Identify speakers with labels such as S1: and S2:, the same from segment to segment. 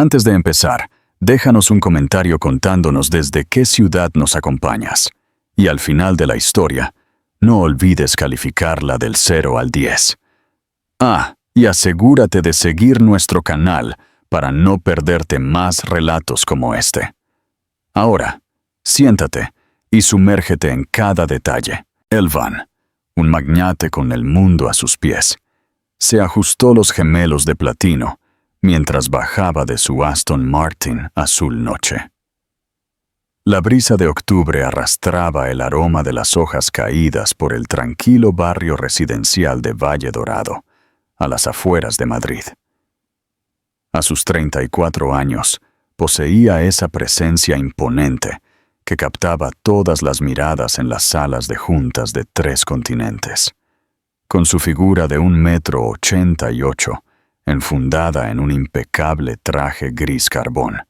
S1: Antes de empezar, déjanos un comentario contándonos desde qué ciudad nos acompañas. Y al final de la historia, no olvides calificarla del 0 al 10. Y asegúrate de seguir nuestro canal para no perderte más relatos como este. Ahora, siéntate y sumérgete en cada detalle. Elvan, un magnate con el mundo a sus pies, se ajustó los gemelos de platino mientras bajaba de su Aston Martin azul noche. La brisa de octubre arrastraba el aroma de las hojas caídas por el tranquilo barrio residencial de Valle Dorado, a las afueras de Madrid. A sus 34 años, poseía esa presencia imponente que captaba todas las miradas en las salas de juntas de 3 continentes. Con su figura de 1,88 m, enfundada en un impecable traje gris carbón,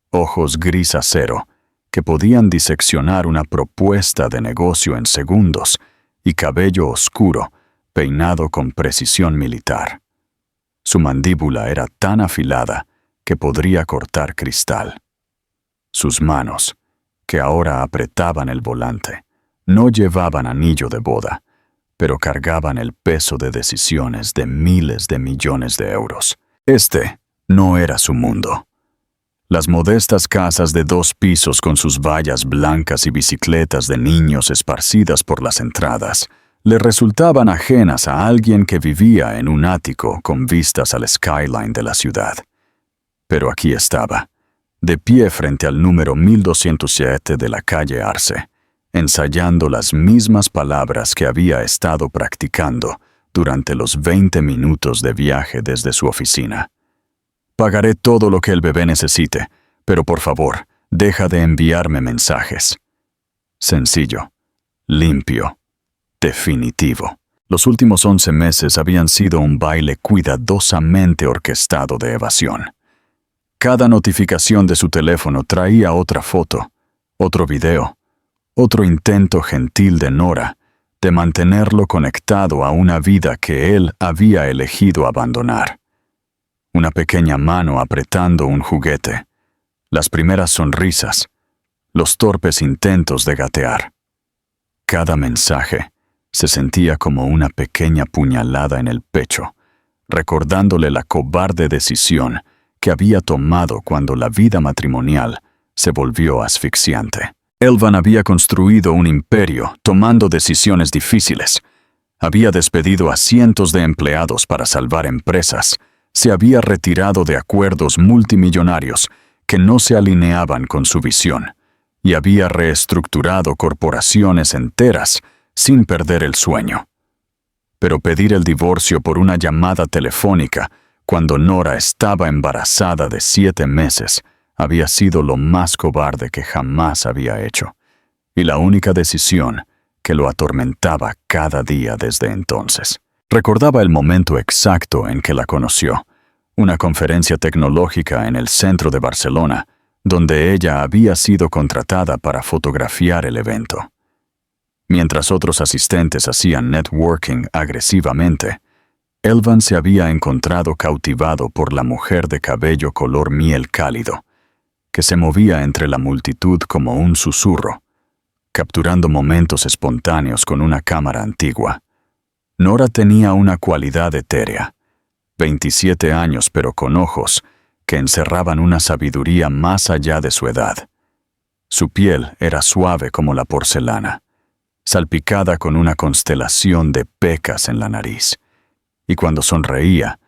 S1: ojos gris acero que podían diseccionar una propuesta de negocio en segundos y cabello oscuro, peinado con precisión militar. Su mandíbula era tan afilada que podría cortar cristal. Sus manos, que ahora apretaban el volante, no llevaban anillo de boda, pero cargaban el peso de decisiones de miles de millones de euros. Este no era su mundo. Las modestas casas de 2 pisos con sus vallas blancas y bicicletas de niños esparcidas por las entradas le resultaban ajenas a alguien que vivía en un ático con vistas al skyline de la ciudad. Pero aquí estaba, de pie frente al número 1207 de la calle Arce, ensayando las mismas palabras que había estado practicando durante los 20 minutos de viaje desde su oficina. Pagaré todo lo que el bebé necesite, pero por favor, deja de enviarme mensajes. Sencillo, limpio, definitivo. Los últimos 11 meses habían sido un baile cuidadosamente orquestado de evasión. Cada notificación de su teléfono traía otra foto, otro video, otro intento gentil de Nora de mantenerlo conectado a una vida que él había elegido abandonar. Una pequeña mano apretando un juguete, las primeras sonrisas, los torpes intentos de gatear. Cada mensaje se sentía como una pequeña puñalada en el pecho, recordándole la cobarde decisión que había tomado cuando la vida matrimonial se volvió asfixiante. Elvan había construido un imperio tomando decisiones difíciles. Había despedido a cientos de empleados para salvar empresas. Se había retirado de acuerdos multimillonarios que no se alineaban con su visión y había reestructurado corporaciones enteras sin perder el sueño. Pero pedir el divorcio por una llamada telefónica cuando Nora estaba embarazada de 7 meses había sido lo más cobarde que jamás había hecho, y la única decisión que lo atormentaba cada día desde entonces. Recordaba el momento exacto en que la conoció, una conferencia tecnológica en el centro de Barcelona, donde ella había sido contratada para fotografiar el evento. Mientras otros asistentes hacían networking agresivamente, Elvan se había encontrado cautivado por la mujer de cabello color miel cálido, que se movía entre la multitud como un susurro, capturando momentos espontáneos con una cámara antigua. Nora tenía una cualidad etérea, 27 años pero con ojos que encerraban una sabiduría más allá de su edad. Su piel era suave como la porcelana, salpicada con una constelación de pecas en la nariz, y cuando sonreía,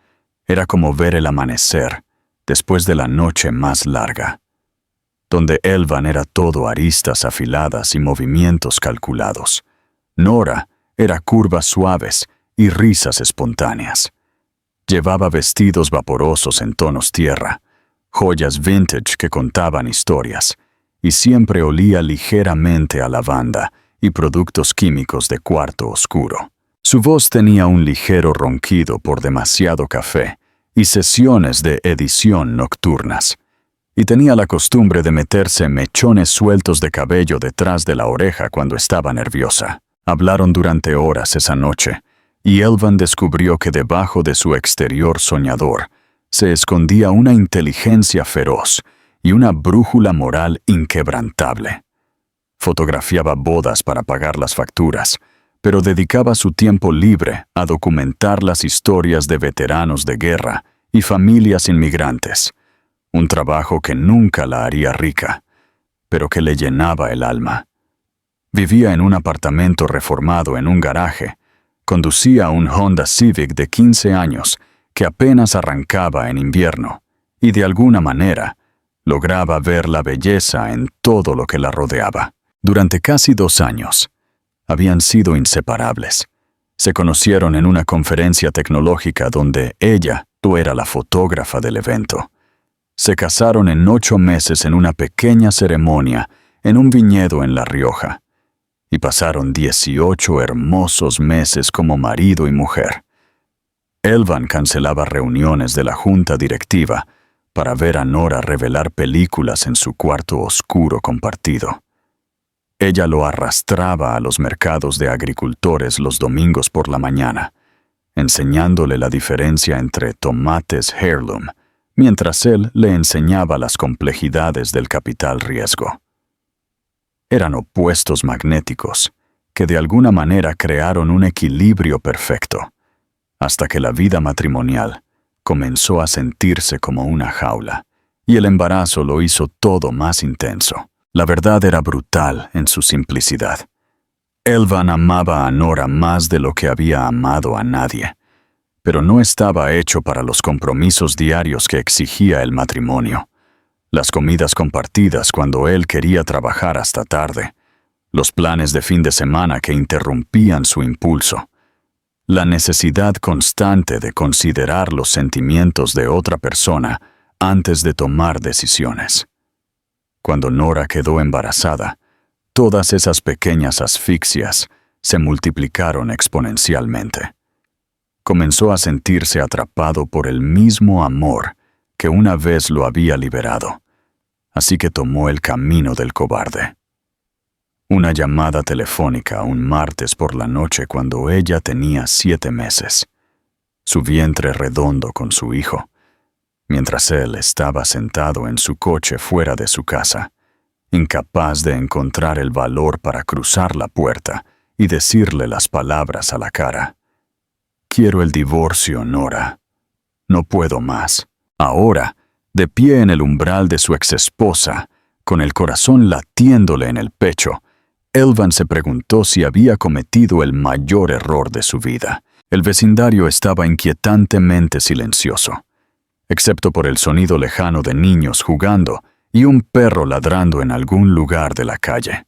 S1: era como ver el amanecer después de la noche más larga, donde Elvan era todo aristas afiladas y movimientos calculados. Nora era curvas suaves y risas espontáneas. Llevaba vestidos vaporosos en tonos tierra, joyas vintage que contaban historias, y siempre olía ligeramente a lavanda y productos químicos de cuarto oscuro. Su voz tenía un ligero ronquido por demasiado café y sesiones de edición nocturnas, y tenía la costumbre de meterse mechones sueltos de cabello detrás de la oreja cuando estaba nerviosa. Hablaron durante horas esa noche, y Elvan descubrió que debajo de su exterior soñador se escondía una inteligencia feroz y una brújula moral inquebrantable. Fotografiaba bodas para pagar las facturas, pero dedicaba su tiempo libre a documentar las historias de veteranos de guerra y familias inmigrantes, un trabajo que nunca la haría rica, pero que le llenaba el alma. Vivía en un apartamento reformado en un garaje, conducía un Honda Civic de 15 años que apenas arrancaba en invierno, y de alguna manera lograba ver la belleza en todo lo que la rodeaba. Durante casi 2 años, habían sido inseparables. Se conocieron en una conferencia tecnológica donde ella era la fotógrafa del evento. Se casaron en 8 meses en una pequeña ceremonia en un viñedo en La Rioja, y pasaron 18 hermosos meses como marido y mujer. Elvan cancelaba reuniones de la junta directiva para ver a Nora revelar películas en su cuarto oscuro compartido. Ella lo arrastraba a los mercados de agricultores los domingos por la mañana, enseñándole la diferencia entre tomates heirloom, mientras él le enseñaba las complejidades del capital riesgo. Eran opuestos magnéticos que de alguna manera crearon un equilibrio perfecto, hasta que la vida matrimonial comenzó a sentirse como una jaula, y el embarazo lo hizo todo más intenso. La verdad era brutal en su simplicidad. Elvan amaba a Nora más de lo que había amado a nadie, pero no estaba hecho para los compromisos diarios que exigía el matrimonio. Las comidas compartidas cuando él quería trabajar hasta tarde, los planes de fin de semana que interrumpían su impulso, la necesidad constante de considerar los sentimientos de otra persona antes de tomar decisiones. Cuando Nora quedó embarazada, todas esas pequeñas asfixias se multiplicaron exponencialmente. Comenzó a sentirse atrapado por el mismo amor que una vez lo había liberado, así que tomó el camino del cobarde. Una llamada telefónica un martes por la noche cuando ella tenía 7 meses, su vientre redondo con su hijo, mientras él estaba sentado en su coche fuera de su casa, incapaz de encontrar el valor para cruzar la puerta y decirle las palabras a la cara. «Quiero el divorcio, Nora. No puedo más». Ahora, de pie en el umbral de su exesposa, con el corazón latiéndole en el pecho, Elvan se preguntó si había cometido el mayor error de su vida. El vecindario estaba inquietantemente silencioso, excepto por el sonido lejano de niños jugando y un perro ladrando en algún lugar de la calle.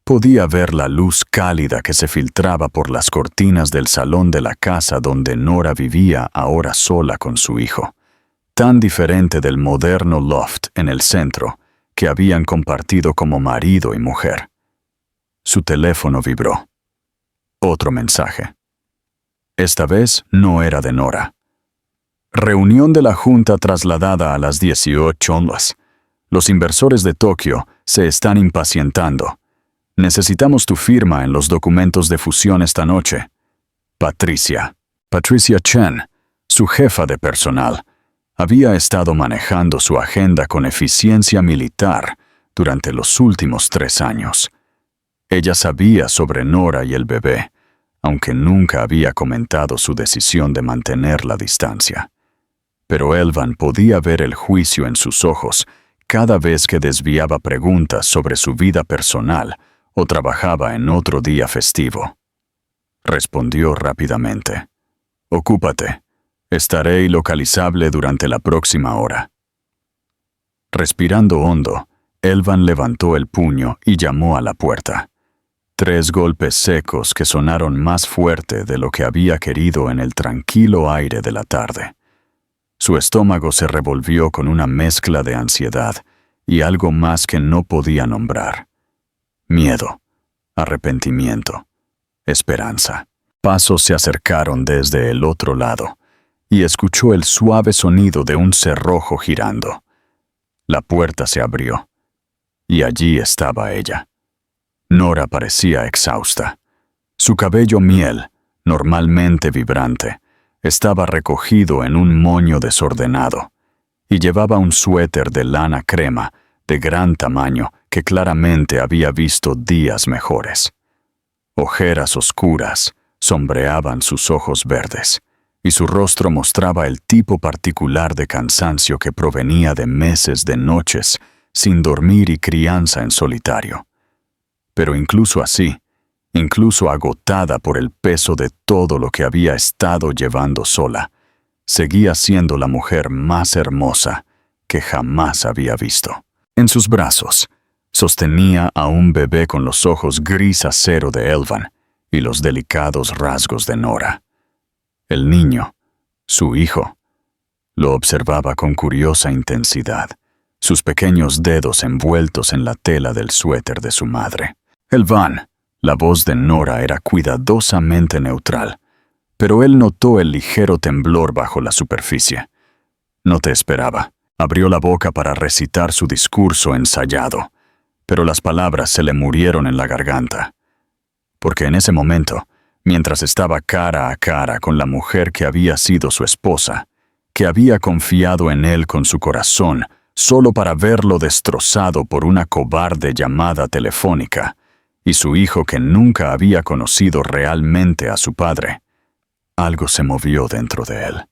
S1: Podía ver la luz cálida que se filtraba por las cortinas del salón de la casa donde Nora vivía ahora sola con su hijo, tan diferente del moderno loft en el centro que habían compartido como marido y mujer. Su teléfono vibró. Otro mensaje. Esta vez no era de Nora. Reunión de la junta trasladada a las 18 horas. Los inversores de Tokio se están impacientando. Necesitamos tu firma en los documentos de fusión esta noche. Patricia Chen, su jefa de personal, había estado manejando su agenda con eficiencia militar durante los últimos 3 años. Ella sabía sobre Nora y el bebé, aunque nunca había comentado su decisión de mantener la distancia. Pero Elvan podía ver el juicio en sus ojos cada vez que desviaba preguntas sobre su vida personal o trabajaba en otro día festivo. Respondió rápidamente. «Ocúpate. Estaré ilocalizable durante la próxima hora». Respirando hondo, Elvan levantó el puño y llamó a la puerta. 3 golpes secos que sonaron más fuerte de lo que había querido en el tranquilo aire de la tarde. Su estómago se revolvió con una mezcla de ansiedad y algo más que no podía nombrar. Miedo, arrepentimiento, esperanza. Pasos se acercaron desde el otro lado y escuchó el suave sonido de un cerrojo girando. La puerta se abrió y allí estaba ella. Nora parecía exhausta. Su cabello miel, normalmente vibrante, Estaba recogido en un moño desordenado y llevaba un suéter de lana crema de gran tamaño que claramente había visto días mejores. Ojeras oscuras sombreaban sus ojos verdes, y su rostro mostraba el tipo particular de cansancio que provenía de meses de noches sin dormir y crianza en solitario. Pero incluso así, incluso agotada por el peso de todo lo que había estado llevando sola, seguía siendo la mujer más hermosa que jamás había visto. En sus brazos, sostenía a un bebé con los ojos gris acero de Elvan y los delicados rasgos de Nora. El niño, su hijo, lo observaba con curiosa intensidad, sus pequeños dedos envueltos en la tela del suéter de su madre. Elvan, la voz de Nora era cuidadosamente neutral, pero él notó el ligero temblor bajo la superficie. No te esperaba. Abrió la boca para recitar su discurso ensayado, pero las palabras se le murieron en la garganta. Porque en ese momento, mientras estaba cara a cara con la mujer que había sido su esposa, que había confiado en él con su corazón solo para verlo destrozado por una cobarde llamada telefónica, y su hijo que nunca había conocido realmente a su padre, algo se movió dentro de él.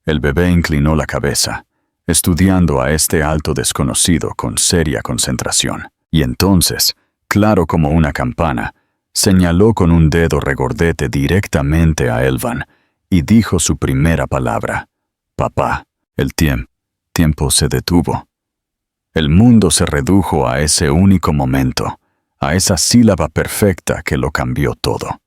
S1: El bebé inclinó la cabeza, estudiando a este alto desconocido con seria concentración, y entonces, claro como una campana, señaló con un dedo regordete directamente a Elvan y dijo su primera palabra: papá. El tiempo se detuvo. El mundo se redujo a ese único momento, a esa sílaba perfecta que lo cambió todo.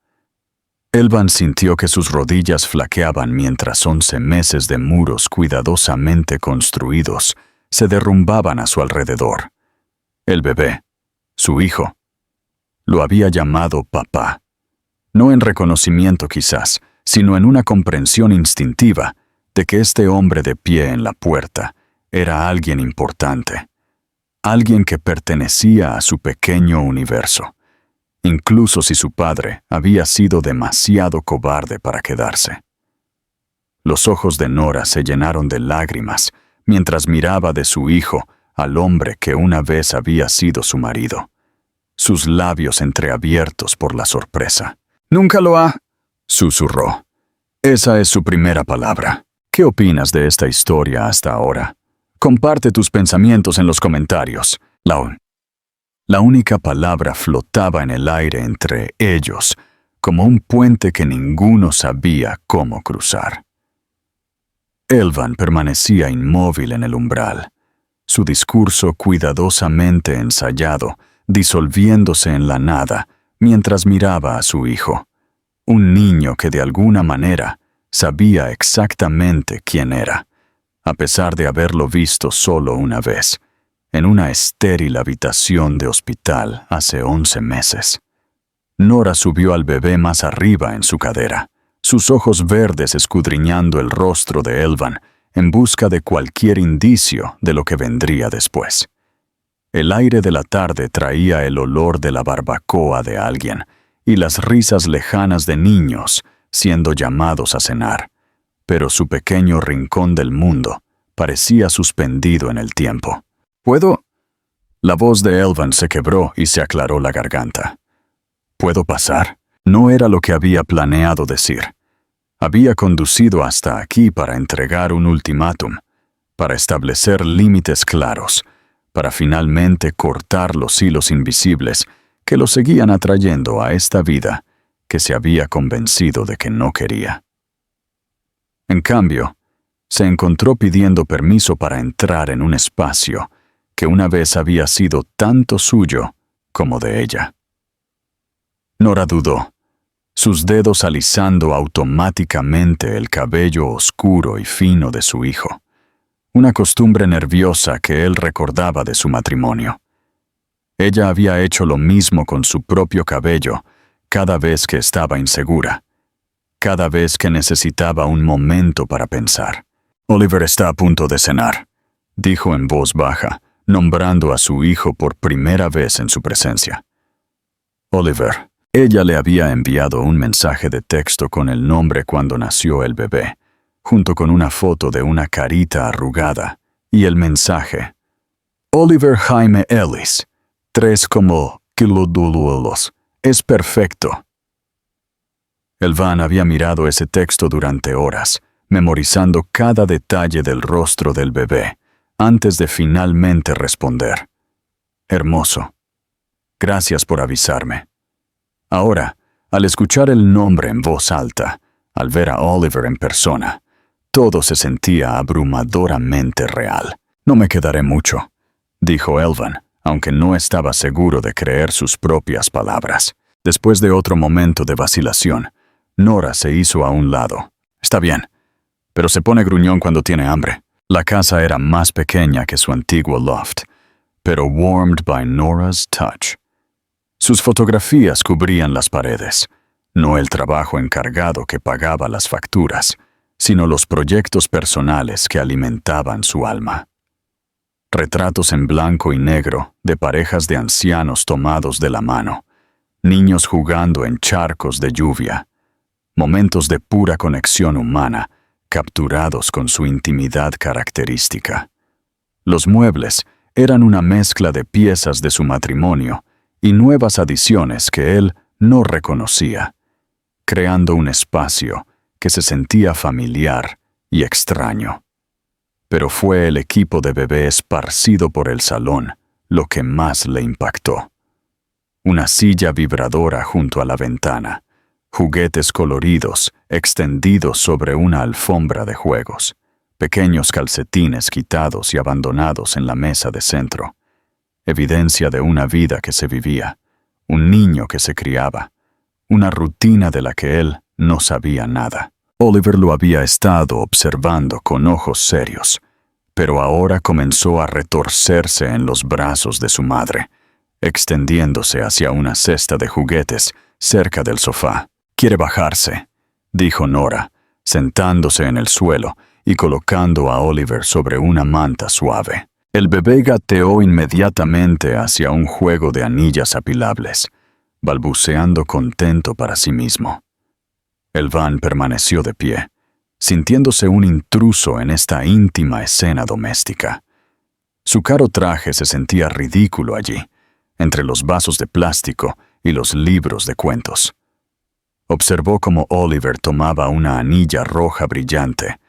S1: Elvan sintió que sus rodillas flaqueaban mientras 11 meses de muros cuidadosamente construidos se derrumbaban a su alrededor. El bebé, su hijo, lo había llamado papá, no en reconocimiento quizás, sino en una comprensión instintiva de que este hombre de pie en la puerta era alguien importante, alguien que pertenecía a su pequeño universo, incluso si su padre había sido demasiado cobarde para quedarse. Los ojos de Nora se llenaron de lágrimas mientras miraba de su hijo al hombre que una vez había sido su marido, sus labios entreabiertos por la sorpresa. «Nunca lo ha», susurró. «Esa es su primera palabra. ¿Qué opinas de esta historia hasta ahora? Comparte tus pensamientos en los comentarios». La única palabra flotaba en el aire entre ellos, como un puente que ninguno sabía cómo cruzar. Elvan permanecía inmóvil en el umbral, su discurso cuidadosamente ensayado, disolviéndose en la nada mientras miraba a su hijo, un niño que de alguna manera sabía exactamente quién era, a pesar de haberlo visto solo una vez, en una estéril habitación de hospital hace 11 meses. Nora subió al bebé más arriba en su cadera, sus ojos verdes escudriñando el rostro de Elvan en busca de cualquier indicio de lo que vendría después. El aire de la tarde traía el olor de la barbacoa de alguien y las risas lejanas de niños siendo llamados a cenar, pero su pequeño rincón del mundo parecía suspendido en el tiempo. «¿Puedo?» La voz de Elvan se quebró y se aclaró la garganta. «¿Puedo pasar?» No era lo que había planeado decir. Había conducido hasta aquí para entregar un ultimátum, para establecer límites claros, para finalmente cortar los hilos invisibles que lo seguían atrayendo a esta vida que se había convencido de que no quería. En cambio, se encontró pidiendo permiso para entrar en un espacio que una vez había sido tanto suyo como de ella. Nora dudó, sus dedos alisando automáticamente el cabello oscuro y fino de su hijo, una costumbre nerviosa que él recordaba de su matrimonio. Ella había hecho lo mismo con su propio cabello cada vez que estaba insegura, cada vez que necesitaba un momento para pensar. «Oliver está a punto de cenar», dijo en voz baja, nombrando a su hijo por primera vez en su presencia. «Oliver», Ella le había enviado un mensaje de texto con el nombre cuando nació el bebé, junto con una foto de una carita arrugada, y el mensaje: Oliver Jaime Ellis, 3,kilómetros, es perfecto. Elvan había mirado ese texto durante horas, memorizando cada detalle del rostro del bebé, antes de finalmente responder: Hermoso. Gracias por avisarme. Ahora, al escuchar el nombre en voz alta, al ver a Oliver en persona, todo se sentía abrumadoramente real. No me quedaré mucho, dijo Elvan, aunque no estaba seguro de creer sus propias palabras. Después de otro momento de vacilación, Nora se hizo a un lado. Está bien, pero se pone gruñón cuando tiene hambre. La casa era más pequeña que su antiguo loft, pero warmed by Nora's touch. Sus fotografías cubrían las paredes, no el trabajo encargado que pagaba las facturas, sino los proyectos personales que alimentaban su alma. Retratos en blanco y negro de parejas de ancianos tomados de la mano, niños jugando en charcos de lluvia, momentos de pura conexión humana capturados con su intimidad característica. Los muebles eran una mezcla de piezas de su matrimonio y nuevas adiciones que él no reconocía, creando un espacio que se sentía familiar y extraño. Pero fue el equipo de bebé esparcido por el salón lo que más le impactó. Una silla vibradora junto a la ventana, juguetes coloridos extendidos sobre una alfombra de juegos, pequeños calcetines quitados y abandonados en la mesa de centro. Evidencia de una vida que se vivía, un niño que se criaba, una rutina de la que él no sabía nada. Oliver lo había estado observando con ojos serios, pero ahora comenzó a retorcerse en los brazos de su madre, extendiéndose hacia una cesta de juguetes cerca del sofá. «Quiere bajarse», dijo Nora, sentándose en el suelo y colocando a Oliver sobre una manta suave. El bebé gateó inmediatamente hacia un juego de anillas apilables, balbuceando contento para sí mismo. Elvan permaneció de pie, sintiéndose un intruso en esta íntima escena doméstica. Su caro traje se sentía ridículo allí, entre los vasos de plástico y los libros de cuentos. Observó cómo Oliver tomaba una anilla roja brillante,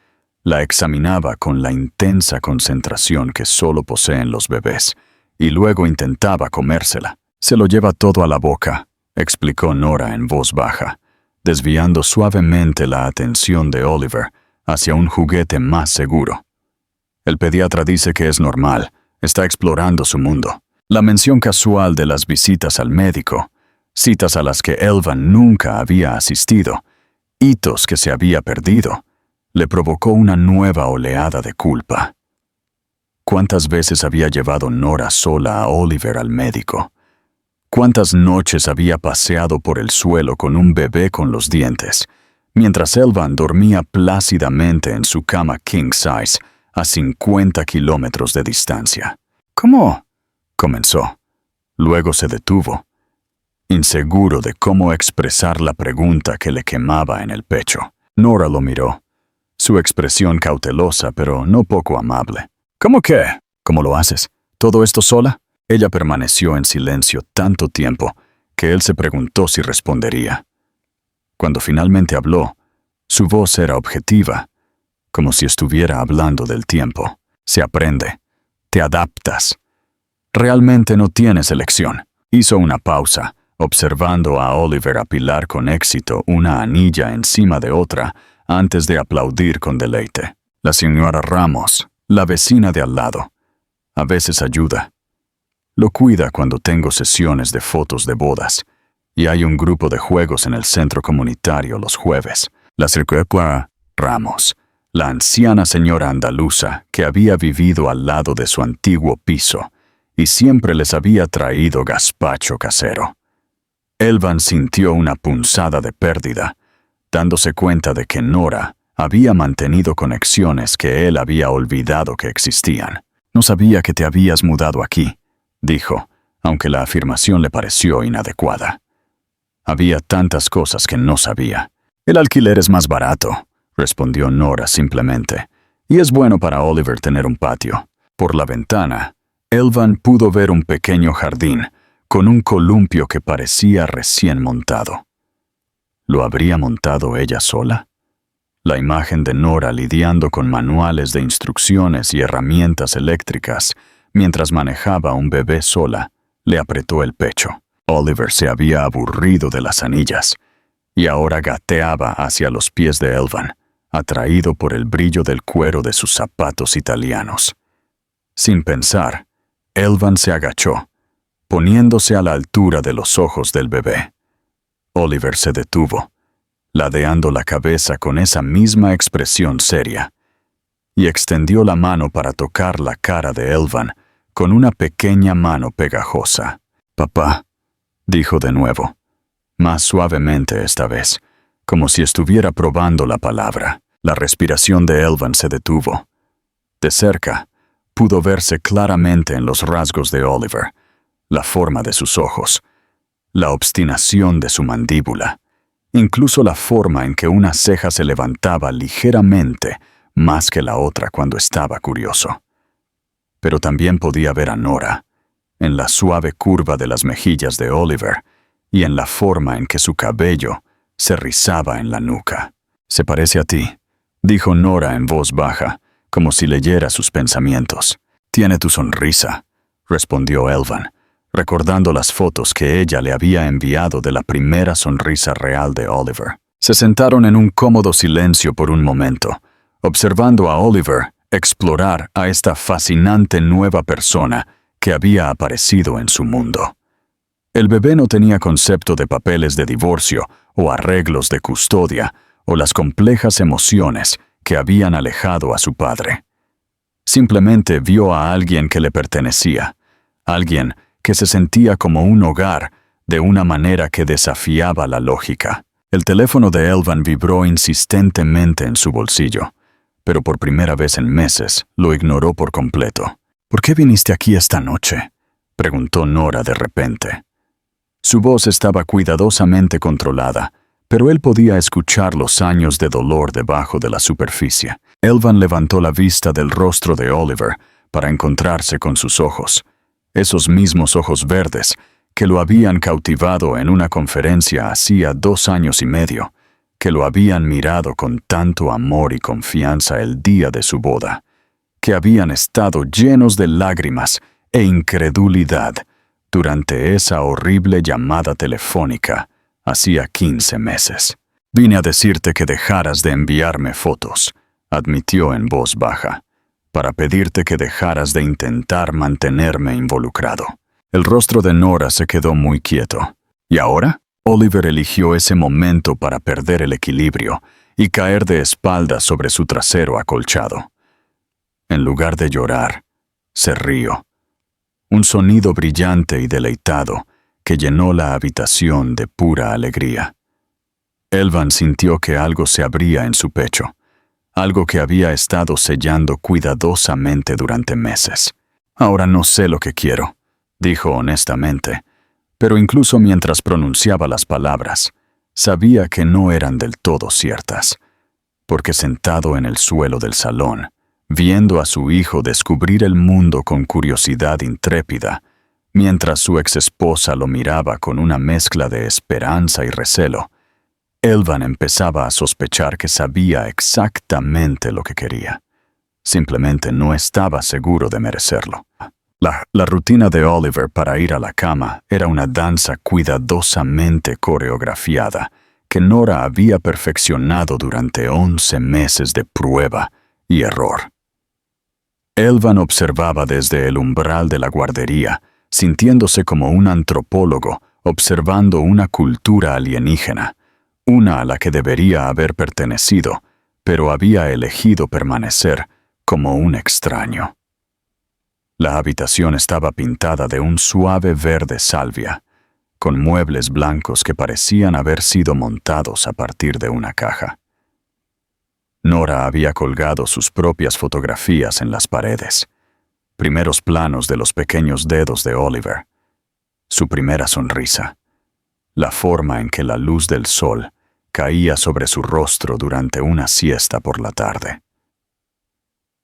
S1: la examinaba con la intensa concentración que solo poseen los bebés, y luego intentaba comérsela. «Se lo lleva todo a la boca», explicó Nora en voz baja, desviando suavemente la atención de Oliver hacia un juguete más seguro. «El pediatra dice que es normal, está explorando su mundo». La mención casual de las visitas al médico, citas a las que Elvan nunca había asistido, hitos que se había perdido, le provocó una nueva oleada de culpa. ¿Cuántas veces había llevado Nora sola a Oliver al médico? ¿Cuántas noches había paseado por el suelo con un bebé con los dientes, mientras Elvan dormía plácidamente en su cama king size a 50 kilómetros de distancia? «¿Cómo?», comenzó. Luego se detuvo, inseguro de cómo expresar la pregunta que le quemaba en el pecho. Nora lo miró, su expresión cautelosa pero no poco amable. «¿Cómo qué? ¿Cómo lo haces? ¿Todo esto sola?» Ella permaneció en silencio tanto tiempo que él se preguntó si respondería. Cuando finalmente habló, su voz era objetiva, como si estuviera hablando del tiempo. «Se aprende. Te adaptas. Realmente no tienes elección». Hizo una pausa, observando a Oliver apilar con éxito una anilla encima de otra antes de aplaudir con deleite. «La señora Ramos, la vecina de al lado, a veces ayuda. Lo cuida cuando tengo sesiones de fotos de bodas, y hay un grupo de juegos en el centro comunitario los jueves. La señora Ramos, la anciana señora andaluza que había vivido al lado de su antiguo piso y siempre les había traído gazpacho casero». Elvan sintió una punzada de pérdida, dándose cuenta de que Nora había mantenido conexiones que él había olvidado que existían. «No sabía que te habías mudado aquí», dijo, aunque la afirmación le pareció inadecuada. Había tantas cosas que no sabía. El alquiler es más barato, respondió Nora simplemente, y es bueno para Oliver tener un patio. Por la ventana, Elvan pudo ver un pequeño jardín con un columpio que parecía recién montado. ¿Lo habría montado ella sola? La imagen de Nora lidiando con manuales de instrucciones y herramientas eléctricas mientras manejaba un bebé sola le apretó el pecho. Oliver se había aburrido de las anillas y ahora gateaba hacia los pies de Elvan, atraído por el brillo del cuero de sus zapatos italianos. Sin pensar, Elvan se agachó, poniéndose a la altura de los ojos del bebé. Oliver se detuvo, ladeando la cabeza con esa misma expresión seria, y extendió la mano para tocar la cara de Elvan con una pequeña mano pegajosa. «Papá», dijo de nuevo, más suavemente esta vez, como si estuviera probando la palabra. La respiración de Elvan se detuvo. De cerca, pudo verse claramente en los rasgos de Oliver, la forma de sus ojos, la obstinación de su mandíbula, incluso la forma en que una ceja se levantaba ligeramente más que la otra cuando estaba curioso. Pero también podía ver a Nora, en la suave curva de las mejillas de Oliver y en la forma en que su cabello se rizaba en la nuca. «Se parece a ti», dijo Nora en voz baja, como si leyera sus pensamientos. «Tiene tu sonrisa», respondió Elvan, recordando las fotos que ella le había enviado de la primera sonrisa real de Oliver. Se sentaron en un cómodo silencio por un momento, observando a Oliver explorar a esta fascinante nueva persona que había aparecido en su mundo. El bebé no tenía concepto de papeles de divorcio o arreglos de custodia o las complejas emociones que habían alejado a su padre. Simplemente vio a alguien que le pertenecía, alguien que se sentía como un hogar de una manera que desafiaba la lógica. El teléfono de Elvan vibró insistentemente en su bolsillo, pero por primera vez en meses lo ignoró por completo. «¿Por qué viniste aquí esta noche?», preguntó Nora de repente. Su voz estaba cuidadosamente controlada, pero él podía escuchar los años de dolor debajo de la superficie. Elvan levantó la vista del rostro de Oliver para encontrarse con sus ojos, esos mismos ojos verdes que lo habían cautivado en una conferencia hacía 2 años y medio, que lo habían mirado con tanto amor y confianza el día de su boda, que habían estado llenos de lágrimas e incredulidad durante esa horrible llamada telefónica hacía 15 meses. «Vine a decirte que dejaras de enviarme fotos», admitió en voz baja, «para pedirte que dejaras de intentar mantenerme involucrado». El rostro de Nora se quedó muy quieto. ¿Y ahora? Oliver eligió ese momento para perder el equilibrio y caer de espaldas sobre su trasero acolchado. En lugar de llorar, se rió. Un sonido brillante y deleitado que llenó la habitación de pura alegría. Elvan sintió que algo se abría en su pecho, algo que había estado sellando cuidadosamente durante meses. «Ahora no sé lo que quiero», dijo honestamente, pero incluso mientras pronunciaba las palabras, sabía que no eran del todo ciertas, porque sentado en el suelo del salón, viendo a su hijo descubrir el mundo con curiosidad intrépida, mientras su exesposa lo miraba con una mezcla de esperanza y recelo, Elvan empezaba a sospechar que sabía exactamente lo que quería. Simplemente no estaba seguro de merecerlo. La rutina de Oliver para ir a la cama era una danza cuidadosamente coreografiada que Nora había perfeccionado durante 11 meses de prueba y error. Elvan observaba desde el umbral de la guardería, sintiéndose como un antropólogo observando una cultura alienígena, una a la que debería haber pertenecido, pero había elegido permanecer como un extraño. La habitación estaba pintada de un suave verde salvia, con muebles blancos que parecían haber sido montados a partir de una caja. Nora había colgado sus propias fotografías en las paredes, primeros planos de los pequeños dedos de Oliver, su primera sonrisa, la forma en que la luz del sol caía sobre su rostro durante una siesta por la tarde.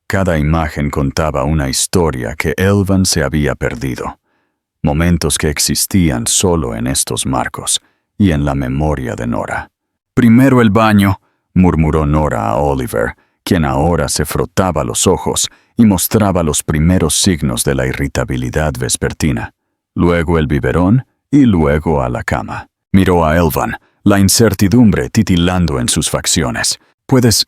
S1: Cada imagen contaba una historia que Elvan se había perdido, momentos que existían solo en estos marcos y en la memoria de Nora. «Primero el baño», murmuró Nora a Oliver, quien ahora se frotaba los ojos y mostraba los primeros signos de la irritabilidad vespertina. Luego el biberón y luego a la cama. Miró a Elvan, la incertidumbre titilando en sus facciones. Puedes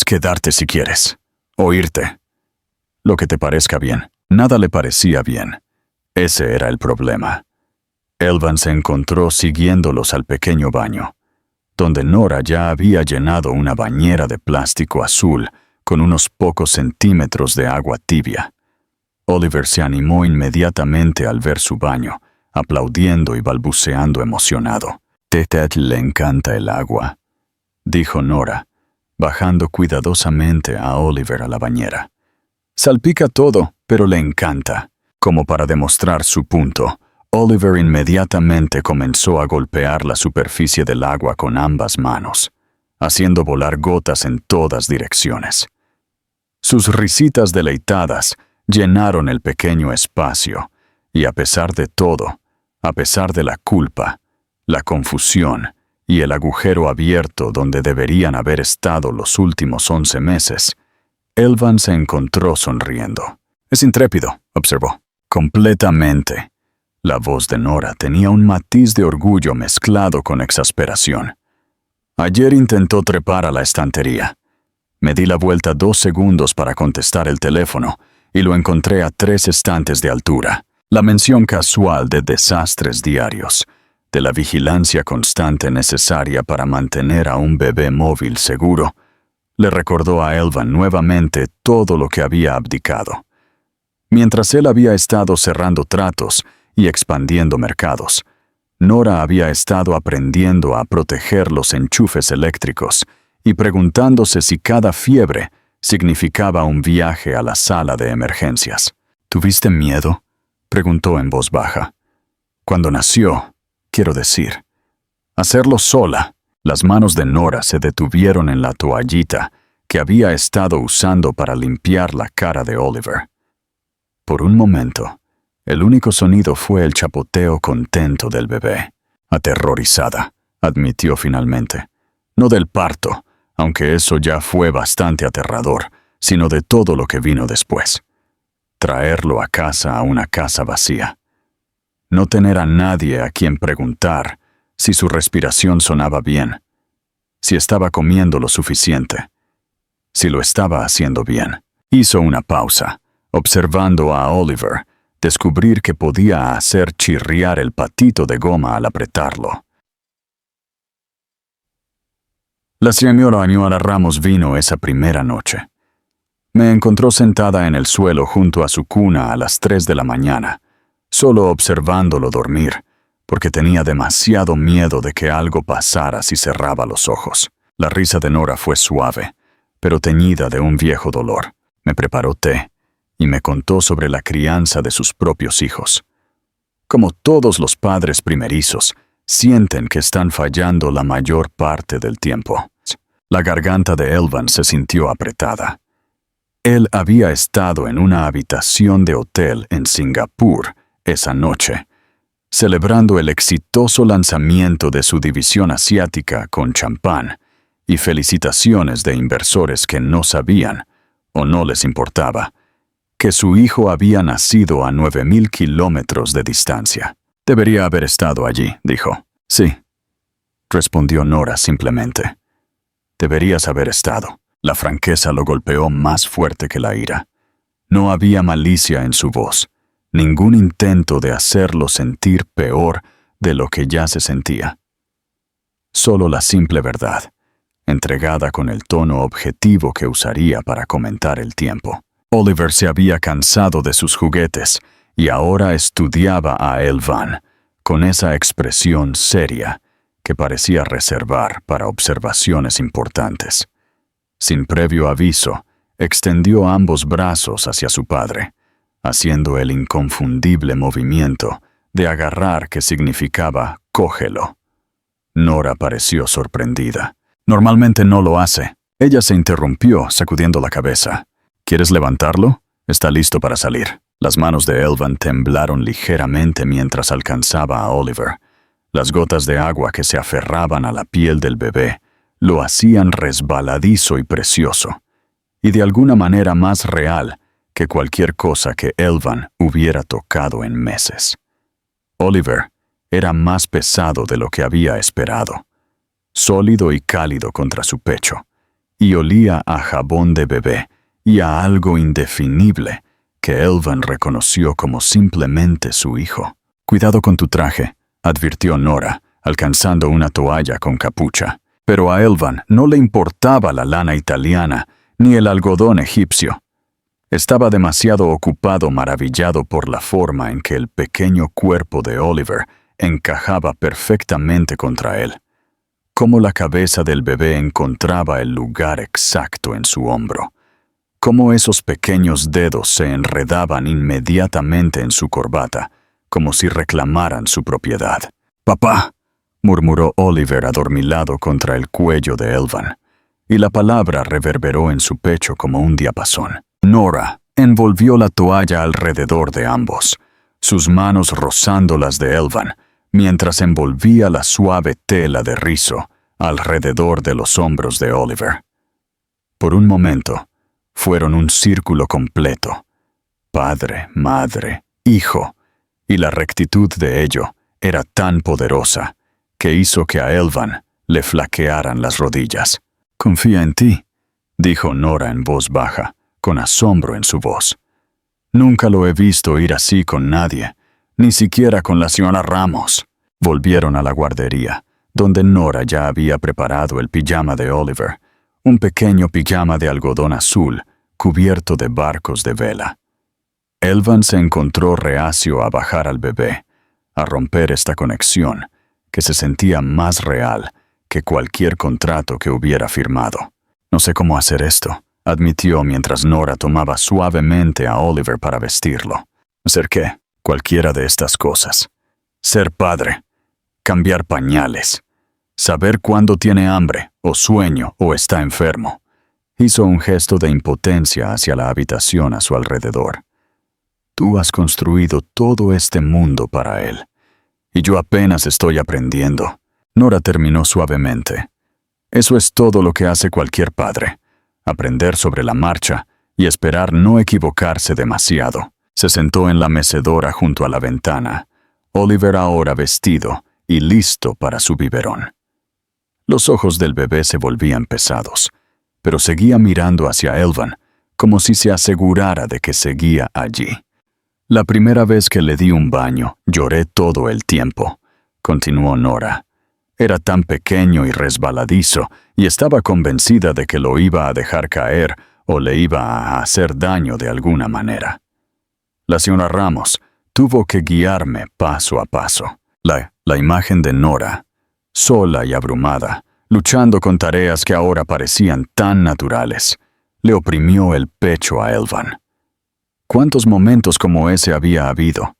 S1: quedarte si quieres, o irte. Lo que te parezca bien». Nada le parecía bien. Ese era el problema. Elvan se encontró siguiéndolos al pequeño baño, donde Nora ya había llenado una bañera de plástico azul con unos pocos centímetros de agua tibia. Oliver se animó inmediatamente al ver su baño, aplaudiendo y balbuceando emocionado. «Ted le encanta el agua», dijo Nora, bajando cuidadosamente a Oliver a la bañera. «Salpica todo, pero le encanta». Como para demostrar su punto, Oliver inmediatamente comenzó a golpear la superficie del agua con ambas manos, haciendo volar gotas en todas direcciones. Sus risitas deleitadas llenaron el pequeño espacio, y a pesar de todo, a pesar de la culpa, la confusión y el agujero abierto donde deberían haber estado los últimos 11 meses, Elvan se encontró sonriendo. «Es intrépido», observó. «Completamente». La voz de Nora tenía un matiz de orgullo mezclado con exasperación. «Ayer intentó trepar a la estantería. Me di la vuelta 2 segundos para contestar el teléfono y lo encontré a 3 estantes de altura». La mención casual de desastres diarios, de la vigilancia constante necesaria para mantener a un bebé móvil seguro, le recordó a Elvan nuevamente todo lo que había abdicado. Mientras él había estado cerrando tratos y expandiendo mercados, Nora había estado aprendiendo a proteger los enchufes eléctricos y preguntándose si cada fiebre significaba un viaje a la sala de emergencias. «¿Tuviste miedo?», preguntó en voz baja. «Cuando nació, quiero decir. Hacerlo sola». Las manos de Nora se detuvieron en la toallita que había estado usando para limpiar la cara de Oliver. Por un momento, el único sonido fue el chapoteo contento del bebé. «Aterrorizada», admitió finalmente. No del parto, aunque eso ya fue bastante aterrador, sino de todo lo que vino después. Traerlo a una casa vacía. No tener a nadie a quien preguntar si su respiración sonaba bien, si estaba comiendo lo suficiente, si lo estaba haciendo bien. Hizo una pausa, observando a Oliver, descubrir que podía hacer chirriar el patito de goma al apretarlo. La señora Ramos vino esa primera noche. Me encontró sentada en el suelo junto a su cuna a las 3 de la mañana, solo observándolo dormir, porque tenía demasiado miedo de que algo pasara si cerraba los ojos. La risa de Nora fue suave, pero teñida de un viejo dolor. Me preparó té y me contó sobre la crianza de sus propios hijos. Como todos los padres primerizos, sienten que están fallando la mayor parte del tiempo. La garganta de Elvan se sintió apretada. Él había estado en una habitación de hotel en Singapur esa noche, celebrando el exitoso lanzamiento de su división asiática con champán y felicitaciones de inversores que no sabían, o no les importaba, que su hijo había nacido a 9,000 kilómetros de distancia. «Debería haber estado allí», dijo. «Sí», respondió Nora simplemente. «Deberías haber estado». La franqueza lo golpeó más fuerte que la ira. No había malicia en su voz, ningún intento de hacerlo sentir peor de lo que ya se sentía. Solo la simple verdad, entregada con el tono objetivo que usaría para comentar el tiempo. Oliver se había cansado de sus juguetes y ahora estudiaba a Elvan, con esa expresión seria que parecía reservar para observaciones importantes. Sin previo aviso, extendió ambos brazos hacia su padre, haciendo el inconfundible movimiento de agarrar que significaba cógelo. Nora pareció sorprendida. Normalmente no lo hace. Ella se interrumpió, sacudiendo la cabeza. ¿Quieres levantarlo? Está listo para salir. Las manos de Elvan temblaron ligeramente mientras alcanzaba a Oliver. Las gotas de agua que se aferraban a la piel del bebé lo hacían resbaladizo y precioso, y de alguna manera más real que cualquier cosa que Elvan hubiera tocado en meses. Oliver era más pesado de lo que había esperado, sólido y cálido contra su pecho, y olía a jabón de bebé y a algo indefinible que Elvan reconoció como simplemente su hijo. «Cuidado con tu traje», advirtió Nora, alcanzando una toalla con capucha. Pero a Elvan no le importaba la lana italiana ni el algodón egipcio. Estaba demasiado ocupado, maravillado por la forma en que el pequeño cuerpo de Oliver encajaba perfectamente contra él, cómo la cabeza del bebé encontraba el lugar exacto en su hombro, cómo esos pequeños dedos se enredaban inmediatamente en su corbata, como si reclamaran su propiedad. «Papá», murmuró Oliver adormilado contra el cuello de Elvan, y la palabra reverberó en su pecho como un diapasón. Nora envolvió la toalla alrededor de ambos, sus manos rozando las de Elvan, mientras envolvía la suave tela de rizo alrededor de los hombros de Oliver. Por un momento, fueron un círculo completo. Padre, madre, hijo, y la rectitud de ello era tan poderosa que hizo que a Elvan le flaquearan las rodillas. «Confía en ti», dijo Nora en voz baja, con asombro en su voz. «Nunca lo he visto ir así con nadie, ni siquiera con la señora Ramos». Volvieron a la guardería, donde Nora ya había preparado el pijama de Oliver, un pequeño pijama de algodón azul cubierto de barcos de vela. Elvan se encontró reacio a bajar al bebé, a romper esta conexión, que se sentía más real que cualquier contrato que hubiera firmado. «No sé cómo hacer esto», admitió mientras Nora tomaba suavemente a Oliver para vestirlo. «¿Hacer qué?» «Cualquiera de estas cosas. Ser padre, cambiar pañales, saber cuándo tiene hambre, o sueño, o está enfermo». Hizo un gesto de impotencia hacia la habitación a su alrededor. «Tú has construido todo este mundo para él, y yo apenas estoy aprendiendo». Nora terminó suavemente. «Eso es todo lo que hace cualquier padre, aprender sobre la marcha y esperar no equivocarse demasiado». Se sentó en la mecedora junto a la ventana, Oliver ahora vestido y listo para su biberón. Los ojos del bebé se volvían pesados, pero seguía mirando hacia Elvan, como si se asegurara de que seguía allí. «La primera vez que le di un baño, lloré todo el tiempo», continuó Nora. «Era tan pequeño y resbaladizo, y estaba convencida de que lo iba a dejar caer o le iba a hacer daño de alguna manera. La señora Ramos tuvo que guiarme paso a paso». La imagen de Nora, sola y abrumada, luchando con tareas que ahora parecían tan naturales, le oprimió el pecho a Elvan. ¿Cuántos momentos como ese había habido?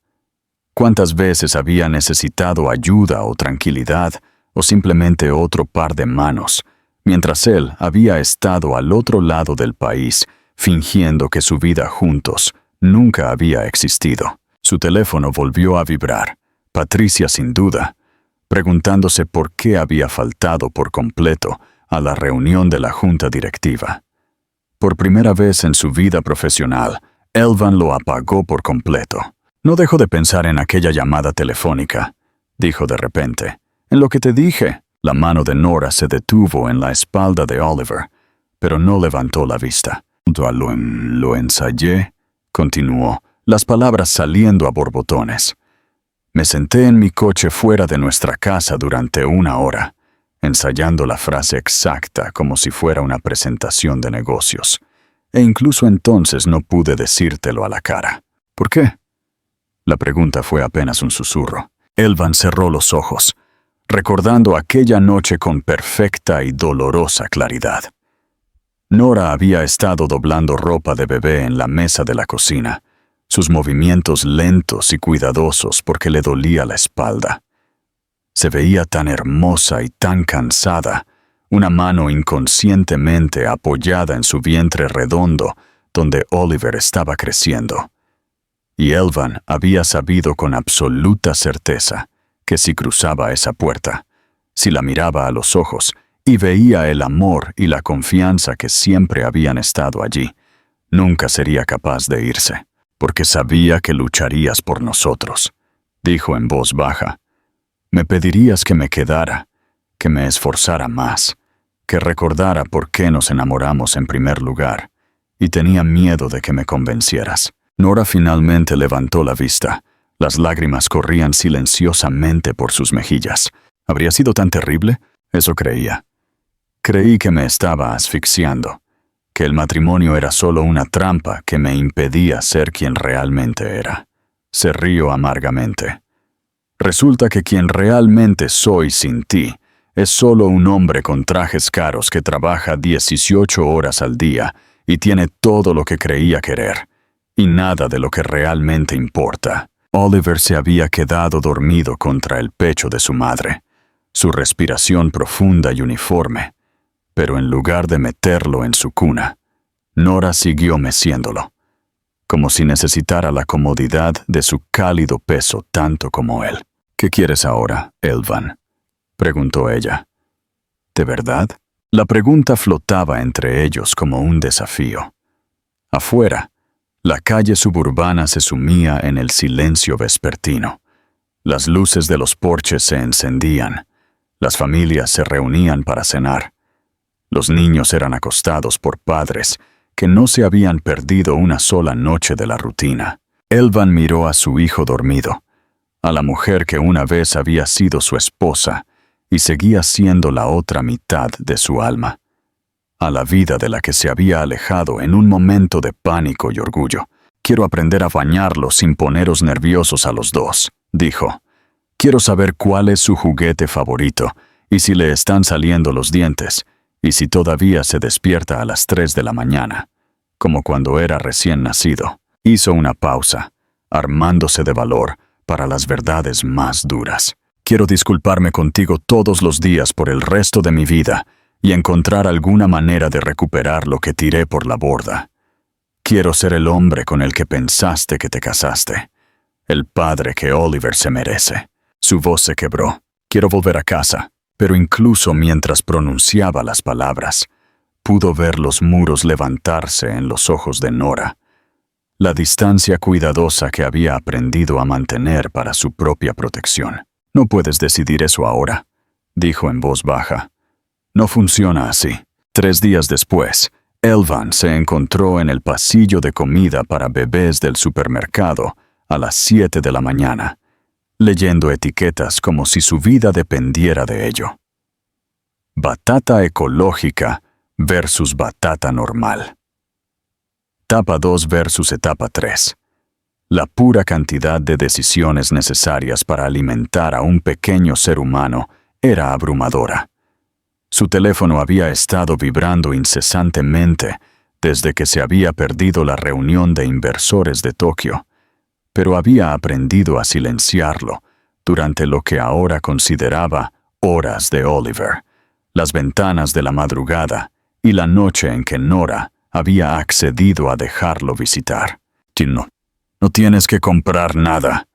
S1: ¿Cuántas veces había necesitado ayuda o tranquilidad, o simplemente otro par de manos, mientras él había estado al otro lado del país, fingiendo que su vida juntos nunca había existido? Su teléfono volvió a vibrar. Patricia, sin duda, preguntándose por qué había faltado por completo a la reunión de la junta directiva. Por primera vez en su vida profesional, Elvan lo apagó por completo. «No dejo de pensar en aquella llamada telefónica», dijo de repente. «En lo que te dije». La mano de Nora se detuvo en la espalda de Oliver, pero no levantó la vista. «Junto a lo ensayé», continuó, las palabras saliendo a borbotones. «Me senté en mi coche fuera de nuestra casa durante 1 hora, ensayando la frase exacta como si fuera una presentación de negocios. E incluso entonces no pude decírtelo a la cara». «¿Por qué?». La pregunta fue apenas un susurro. Elvan cerró los ojos, recordando aquella noche con perfecta y dolorosa claridad. Nora había estado doblando ropa de bebé en la mesa de la cocina, sus movimientos lentos y cuidadosos porque le dolía la espalda. Se veía tan hermosa y tan cansada, una mano inconscientemente apoyada en su vientre redondo, donde Oliver estaba creciendo. Y Elvan había sabido con absoluta certeza que si cruzaba esa puerta, si la miraba a los ojos y veía el amor y la confianza que siempre habían estado allí, nunca sería capaz de irse, porque sabía que lucharías por nosotros, dijo en voz baja. Me pedirías que me quedara, que me esforzara más, que recordara por qué nos enamoramos en primer lugar, y tenía miedo de que me convencieras. Nora finalmente levantó la vista. Las lágrimas corrían silenciosamente por sus mejillas. ¿Habría sido tan terrible? Eso creía. Creí que me estaba asfixiando, que el matrimonio era solo una trampa que me impedía ser quien realmente era. Se rió amargamente. Resulta que quien realmente soy sin ti es solo un hombre con trajes caros que trabaja 18 horas al día y tiene todo lo que creía querer, y nada de lo que realmente importa. Oliver se había quedado dormido contra el pecho de su madre, su respiración profunda y uniforme, pero en lugar de meterlo en su cuna, Nora siguió meciéndolo, como si necesitara la comodidad de su cálido peso tanto como él. ¿Qué quieres ahora, Elvan?, preguntó ella. ¿De verdad? La pregunta flotaba entre ellos como un desafío. Afuera, la calle suburbana se sumía en el silencio vespertino. Las luces de los porches se encendían. Las familias se reunían para cenar. Los niños eran acostados por padres que no se habían perdido una sola noche de la rutina. Elvan miró a su hijo dormido, a la mujer que una vez había sido su esposa y seguía siendo la otra mitad de su alma, a la vida de la que se había alejado en un momento de pánico y orgullo. Quiero aprender a bañarlos sin poneros nerviosos a los dos, dijo. Quiero saber cuál es su juguete favorito y si le están saliendo los dientes y si todavía se despierta a las 3 de la mañana, como cuando era recién nacido. Hizo una pausa, armándose de valor para las verdades más duras. Quiero disculparme contigo todos los días por el resto de mi vida y encontrar alguna manera de recuperar lo que tiré por la borda. Quiero ser el hombre con el que pensaste que te casaste, el padre que Oliver se merece. Su voz se quebró. Quiero volver a casa, pero incluso mientras pronunciaba las palabras, pudo ver los muros levantarse en los ojos de Nora, la distancia cuidadosa que había aprendido a mantener para su propia protección. No puedes decidir eso ahora, dijo en voz baja. No funciona así. 3 días después, Elvan se encontró en el pasillo de comida para bebés del supermercado a las 7 de la mañana, leyendo etiquetas como si su vida dependiera de ello. Batata ecológica versus batata normal. Etapa 2 versus etapa 3. La pura cantidad de decisiones necesarias para alimentar a un pequeño ser humano era abrumadora. Su teléfono había estado vibrando incesantemente desde que se había perdido la reunión de inversores de Tokio, pero había aprendido a silenciarlo durante lo que ahora consideraba horas de Oliver, las ventanas de la madrugada y la noche en que Nora había accedido a dejarlo visitar. No tienes que comprar nada,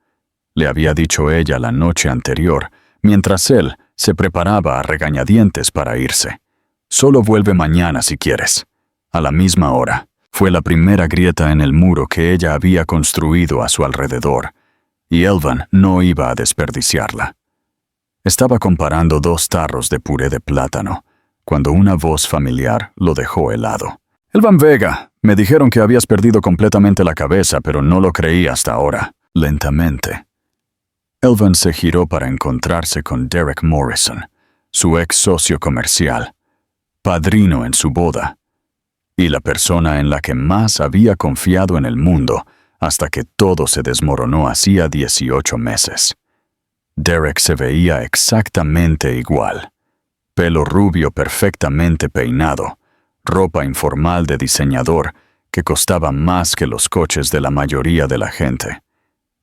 S1: le había dicho ella la noche anterior, mientras él se preparaba a regañadientes para irse. Solo vuelve mañana si quieres, a la misma hora. Fue la primera grieta en el muro que ella había construido a su alrededor, y Elvan no iba a desperdiciarla. Estaba comparando 2 tarros de puré de plátano, cuando una voz familiar lo dejó helado. «Elvan Vega, me dijeron que habías perdido completamente la cabeza, pero no lo creí hasta ahora». Lentamente, Elvan se giró para encontrarse con Derek Morrison, su ex socio comercial, padrino en su boda, y la persona en la que más había confiado en el mundo hasta que todo se desmoronó hacía 18 meses. Derek se veía exactamente igual. Pelo rubio perfectamente peinado, ropa informal de diseñador que costaba más que los coches de la mayoría de la gente,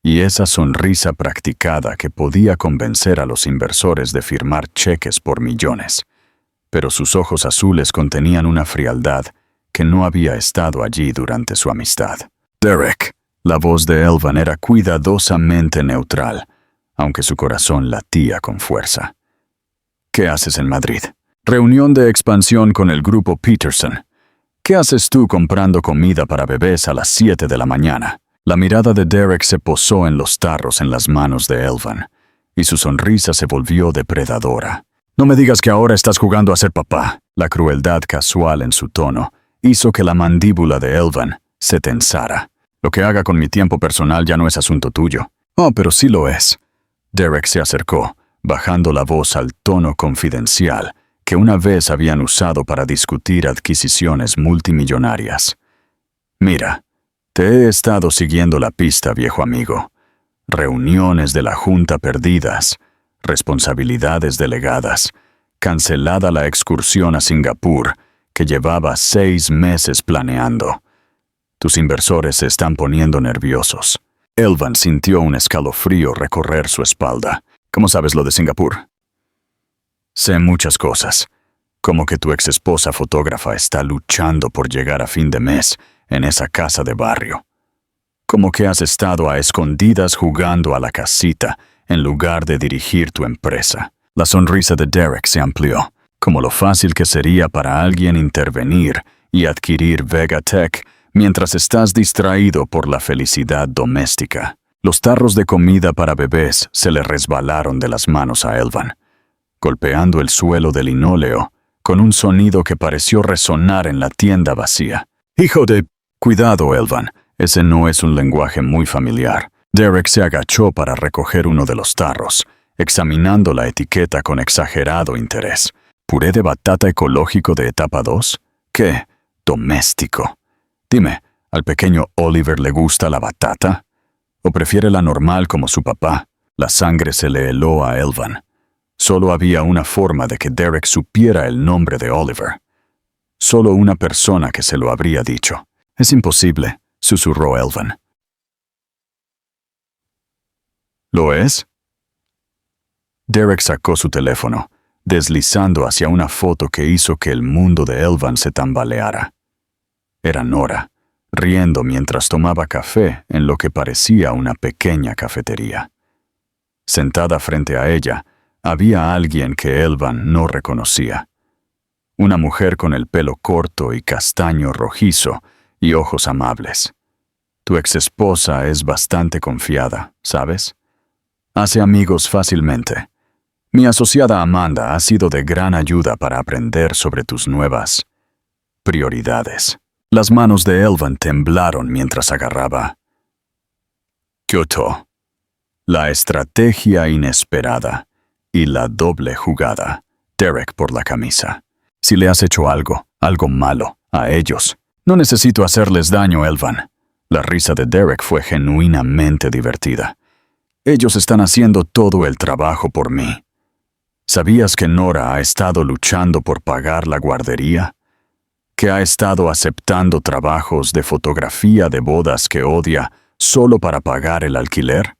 S1: y esa sonrisa practicada que podía convencer a los inversores de firmar cheques por millones. Pero sus ojos azules contenían una frialdad que no había estado allí durante su amistad. Derek, la voz de Elvan era cuidadosamente neutral, aunque su corazón latía con fuerza. ¿Qué haces en Madrid? Reunión de expansión con el grupo Peterson. ¿Qué haces tú comprando comida para bebés a las 7 de la mañana? La mirada de Derek se posó en los tarros en las manos de Elvan, y su sonrisa se volvió depredadora. No me digas que ahora estás jugando a ser papá. La crueldad casual en su tono hizo que la mandíbula de Elvan se tensara. Lo que haga con mi tiempo personal ya no es asunto tuyo. Oh, pero sí lo es. Derek se acercó, bajando la voz al tono confidencial que una vez habían usado para discutir adquisiciones multimillonarias. Mira, te he estado siguiendo la pista, viejo amigo. Reuniones de la Junta perdidas, responsabilidades delegadas, cancelada la excursión a Singapur que llevaba 6 meses planeando. Tus inversores se están poniendo nerviosos. Elvan sintió un escalofrío recorrer su espalda. ¿Cómo sabes lo de Singapur? Sé muchas cosas, como que tu exesposa fotógrafa está luchando por llegar a fin de mes en esa casa de barrio. Como que has estado a escondidas jugando a la casita en lugar de dirigir tu empresa. La sonrisa de Derek se amplió, como lo fácil que sería para alguien intervenir y adquirir Vegatech mientras estás distraído por la felicidad doméstica. Los tarros de comida para bebés se le resbalaron de las manos a Elvan, golpeando el suelo de linóleo con un sonido que pareció resonar en la tienda vacía. ¡Hijo de... Cuidado, Elvan, ese no es un lenguaje muy familiar. Derek se agachó para recoger uno de los tarros, examinando la etiqueta con exagerado interés. ¿Puré de batata ecológico de etapa 2? ¿Qué? Doméstico. Dime, ¿al pequeño Oliver le gusta la batata? ¿O prefiere la normal como su papá? La sangre se le heló a Elvan. Solo había una forma de que Derek supiera el nombre de Oliver. Solo una persona que se lo habría dicho. Es imposible, susurró Elvan. ¿Lo es? Derek sacó su teléfono, deslizando hacia una foto que hizo que el mundo de Elvan se tambaleara. Era Nora, riendo mientras tomaba café en lo que parecía una pequeña cafetería. Sentada frente a ella, había alguien que Elvan no reconocía. Una mujer con el pelo corto y castaño rojizo y ojos amables. Tu exesposa es bastante confiada, ¿sabes? Hace amigos fácilmente. Mi asociada Amanda ha sido de gran ayuda para aprender sobre tus nuevas prioridades. Las manos de Elvan temblaron mientras agarraba. Kyoto. La estrategia inesperada y la doble jugada. Derek por la camisa. Si le has hecho algo malo, a ellos. No necesito hacerles daño, Elvan. La risa de Derek fue genuinamente divertida. Ellos están haciendo todo el trabajo por mí. ¿Sabías que Nora ha estado luchando por pagar la guardería? ¿Que ha estado aceptando trabajos de fotografía de bodas que odia solo para pagar el alquiler?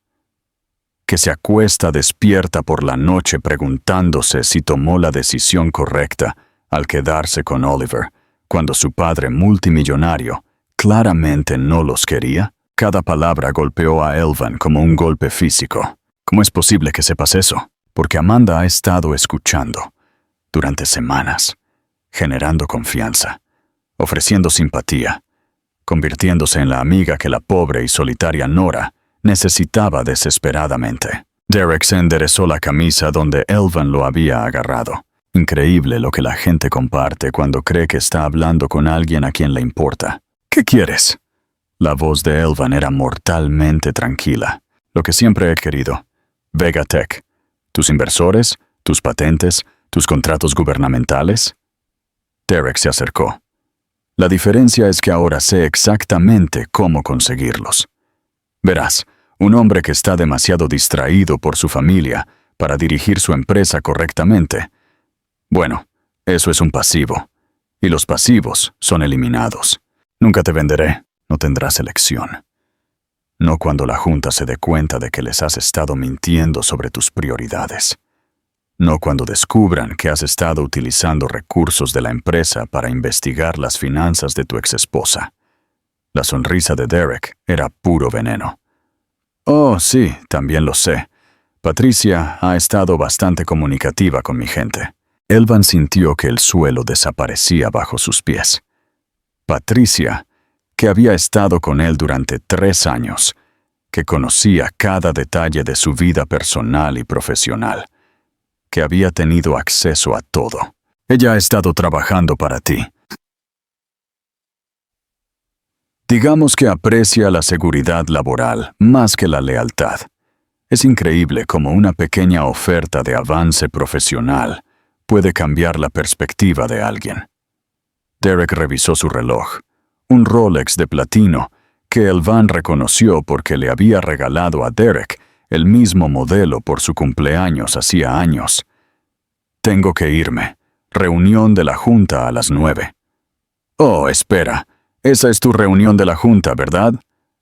S1: ¿Que se acuesta despierta por la noche preguntándose si tomó la decisión correcta al quedarse con Oliver, cuando su padre multimillonario claramente no los quería? Cada palabra golpeó a Elvan como un golpe físico. ¿Cómo es posible que sepas eso? Porque Amanda ha estado escuchando durante semanas, generando confianza, ofreciendo simpatía, convirtiéndose en la amiga que la pobre y solitaria Nora necesitaba desesperadamente. Derek se enderezó la camisa donde Elvan lo había agarrado. Increíble lo que la gente comparte cuando cree que está hablando con alguien a quien le importa. ¿Qué quieres? La voz de Elvan era mortalmente tranquila. Lo que siempre he querido. Vegatech. ¿Tus inversores? ¿Tus patentes? ¿Tus contratos gubernamentales? Derek se acercó. La diferencia es que ahora sé exactamente cómo conseguirlos. Verás, un hombre que está demasiado distraído por su familia para dirigir su empresa correctamente. Bueno, eso es un pasivo. Y los pasivos son eliminados. Nunca te venderé, no tendrás elección. No cuando la Junta se dé cuenta de que les has estado mintiendo sobre tus prioridades. No cuando descubran que has estado utilizando recursos de la empresa para investigar las finanzas de tu exesposa. La sonrisa de Derek era puro veneno. Oh, sí, también lo sé. Patricia ha estado bastante comunicativa con mi gente. Elvan sintió que el suelo desaparecía bajo sus pies. Patricia, que había estado con él durante 3 años, que conocía cada detalle de su vida personal y profesional, que había tenido acceso a todo. Ella ha estado trabajando para ti. Digamos que aprecia la seguridad laboral más que la lealtad. Es increíble cómo una pequeña oferta de avance profesional puede cambiar la perspectiva de alguien. Derek revisó su reloj, un Rolex de platino que Elvan reconoció porque le había regalado a Derek el mismo modelo por su cumpleaños hacía años. Tengo que irme. Reunión de la Junta a las 9. Oh, espera. Esa es tu reunión de la Junta, ¿verdad?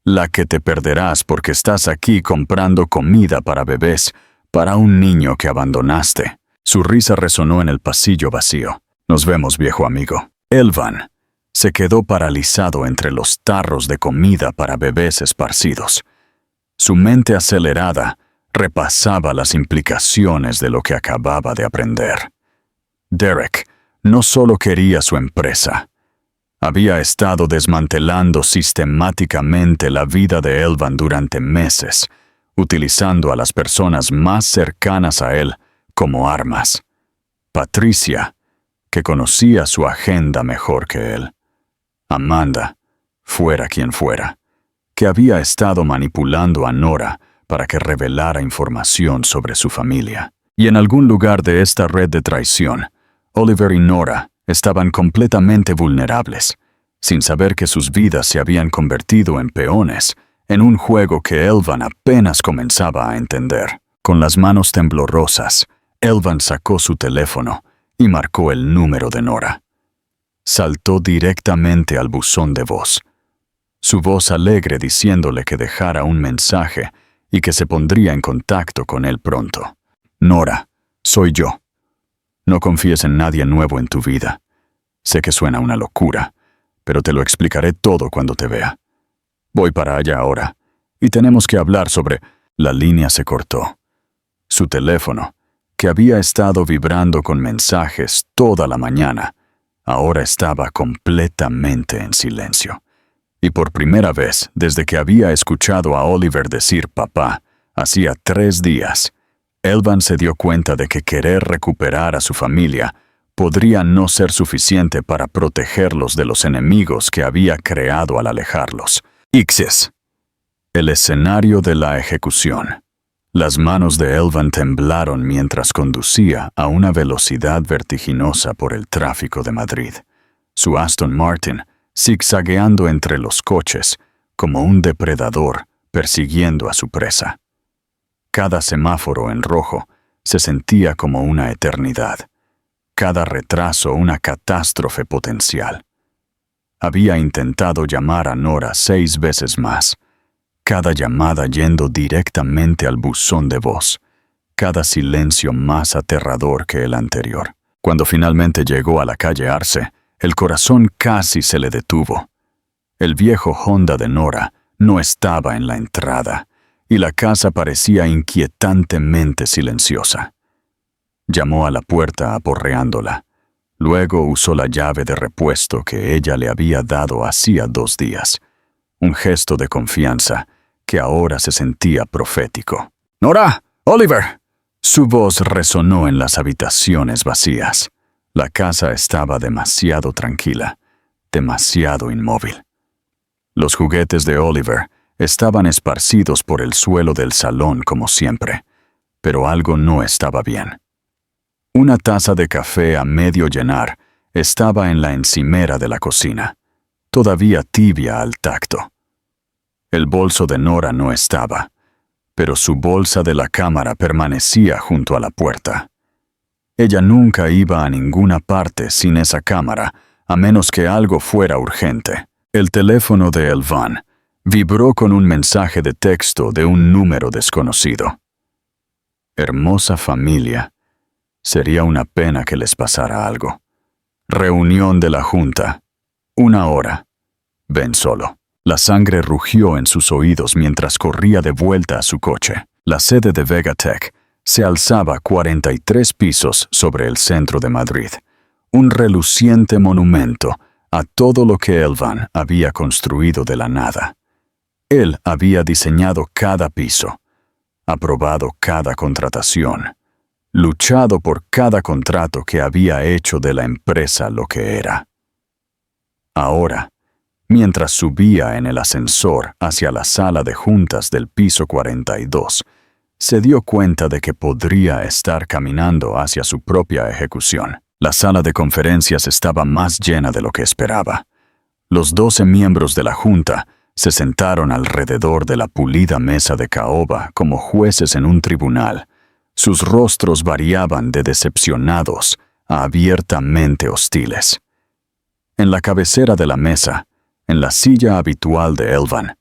S1: La que te perderás porque estás aquí comprando comida para bebés, para un niño que abandonaste. Su risa resonó en el pasillo vacío. Nos vemos, viejo amigo. Elvan se quedó paralizado entre los tarros de comida para bebés esparcidos. Su mente acelerada repasaba las implicaciones de lo que acababa de aprender. Derek no solo quería su empresa. Había estado desmantelando sistemáticamente la vida de Elvan durante meses, utilizando a las personas más cercanas a él como armas. Patricia, que conocía su agenda mejor que él. Amanda, fuera quien fuera, que había estado manipulando a Nora para que revelara información sobre su familia. Y en algún lugar de esta red de traición, Oliver y Nora estaban completamente vulnerables, sin saber que sus vidas se habían convertido en peones en un juego que Elvan apenas comenzaba a entender. Con las manos temblorosas, Elvan sacó su teléfono y marcó el número de Nora. Saltó directamente al buzón de voz. Su voz alegre diciéndole que dejara un mensaje y que se pondría en contacto con él pronto. Nora, soy yo. No confíes en nadie nuevo en tu vida. Sé que suena una locura, pero te lo explicaré todo cuando te vea. Voy para allá ahora, y tenemos que hablar sobre... La línea se cortó. Su teléfono, que había estado vibrando con mensajes toda la mañana, ahora estaba completamente en silencio. Y por primera vez, desde que había escuchado a Oliver decir papá, hacía 3 días, Elvan se dio cuenta de que querer recuperar a su familia podría no ser suficiente para protegerlos de los enemigos que había creado al alejarlos. Ixes. El escenario de la ejecución. Las manos de Elvan temblaron mientras conducía a una velocidad vertiginosa por el tráfico de Madrid. Su Aston Martin, zigzagueando entre los coches, como un depredador persiguiendo a su presa. Cada semáforo en rojo se sentía como una eternidad. Cada retraso una catástrofe potencial. Había intentado llamar a Nora 6 veces más. Cada llamada yendo directamente al buzón de voz. Cada silencio más aterrador que el anterior. Cuando finalmente llegó a la calle Arce, el corazón casi se le detuvo. El viejo Honda de Nora no estaba en la entrada, y la casa parecía inquietantemente silenciosa. Llamó a la puerta aporreándola. Luego usó la llave de repuesto que ella le había dado hacía 2 días. Un gesto de confianza que ahora se sentía profético. ¡Nora! ¡Oliver! Su voz resonó en las habitaciones vacías. La casa estaba demasiado tranquila, demasiado inmóvil. Los juguetes de Oliver estaban esparcidos por el suelo del salón como siempre, pero algo no estaba bien. Una taza de café a medio llenar estaba en la encimera de la cocina, todavía tibia al tacto. El bolso de Nora no estaba, pero su bolsa de la cámara permanecía junto a la puerta. Ella nunca iba a ninguna parte sin esa cámara, a menos que algo fuera urgente. El teléfono de Elvan vibró con un mensaje de texto de un número desconocido. Hermosa familia. Sería una pena que les pasara algo. Reunión de la Junta. 1 hora. Ven solo. La sangre rugió en sus oídos mientras corría de vuelta a su coche. La sede de Vegatech se alzaba 43 pisos sobre el centro de Madrid. Un reluciente monumento a todo lo que Elvan había construido de la nada. Él había diseñado cada piso, aprobado cada contratación, luchado por cada contrato que había hecho de la empresa lo que era. Ahora, mientras subía en el ascensor hacia la sala de juntas del piso 42, se dio cuenta de que podría estar caminando hacia su propia ejecución. La sala de conferencias estaba más llena de lo que esperaba. Los 12 miembros de la junta se sentaron alrededor de la pulida mesa de caoba como jueces en un tribunal. Sus rostros variaban de decepcionados a abiertamente hostiles. En la cabecera de la mesa, en la silla habitual de Elvan,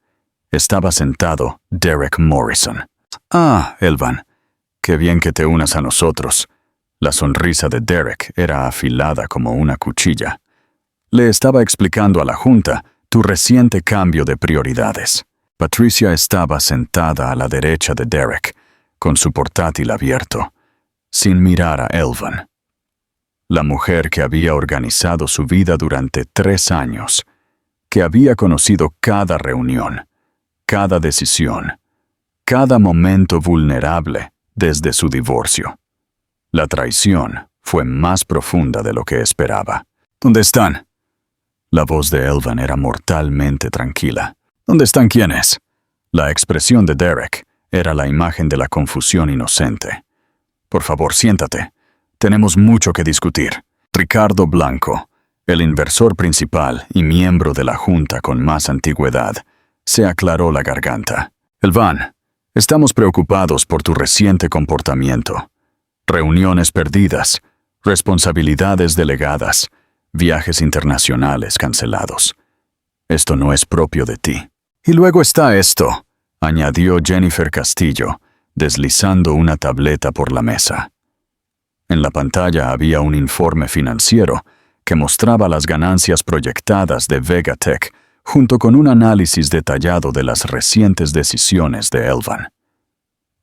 S1: estaba sentado Derek Morrison. «Ah, Elvan, qué bien que te unas a nosotros». La sonrisa de Derek era afilada como una cuchilla. Le estaba explicando a la junta tu reciente cambio de prioridades. Patricia estaba sentada a la derecha de Derek, con su portátil abierto, sin mirar a Elvan. La mujer que había organizado su vida durante 3 años, que había conocido cada reunión, cada decisión, cada momento vulnerable desde su divorcio. La traición fue más profunda de lo que esperaba. «¿Dónde están?» La voz de Elvan era mortalmente tranquila. «¿Dónde están quiénes?» La expresión de Derek era la imagen de la confusión inocente. «Por favor, siéntate. Tenemos mucho que discutir». Ricardo Blanco, el inversor principal y miembro de la junta con más antigüedad, se aclaró la garganta. «Elvan, estamos preocupados por tu reciente comportamiento. Reuniones perdidas, responsabilidades delegadas, viajes internacionales cancelados. Esto no es propio de ti». «Y luego está esto», añadió Jennifer Castillo, deslizando una tableta por la mesa. En la pantalla había un informe financiero que mostraba las ganancias proyectadas de Vegatech junto con un análisis detallado de las recientes decisiones de Elvan.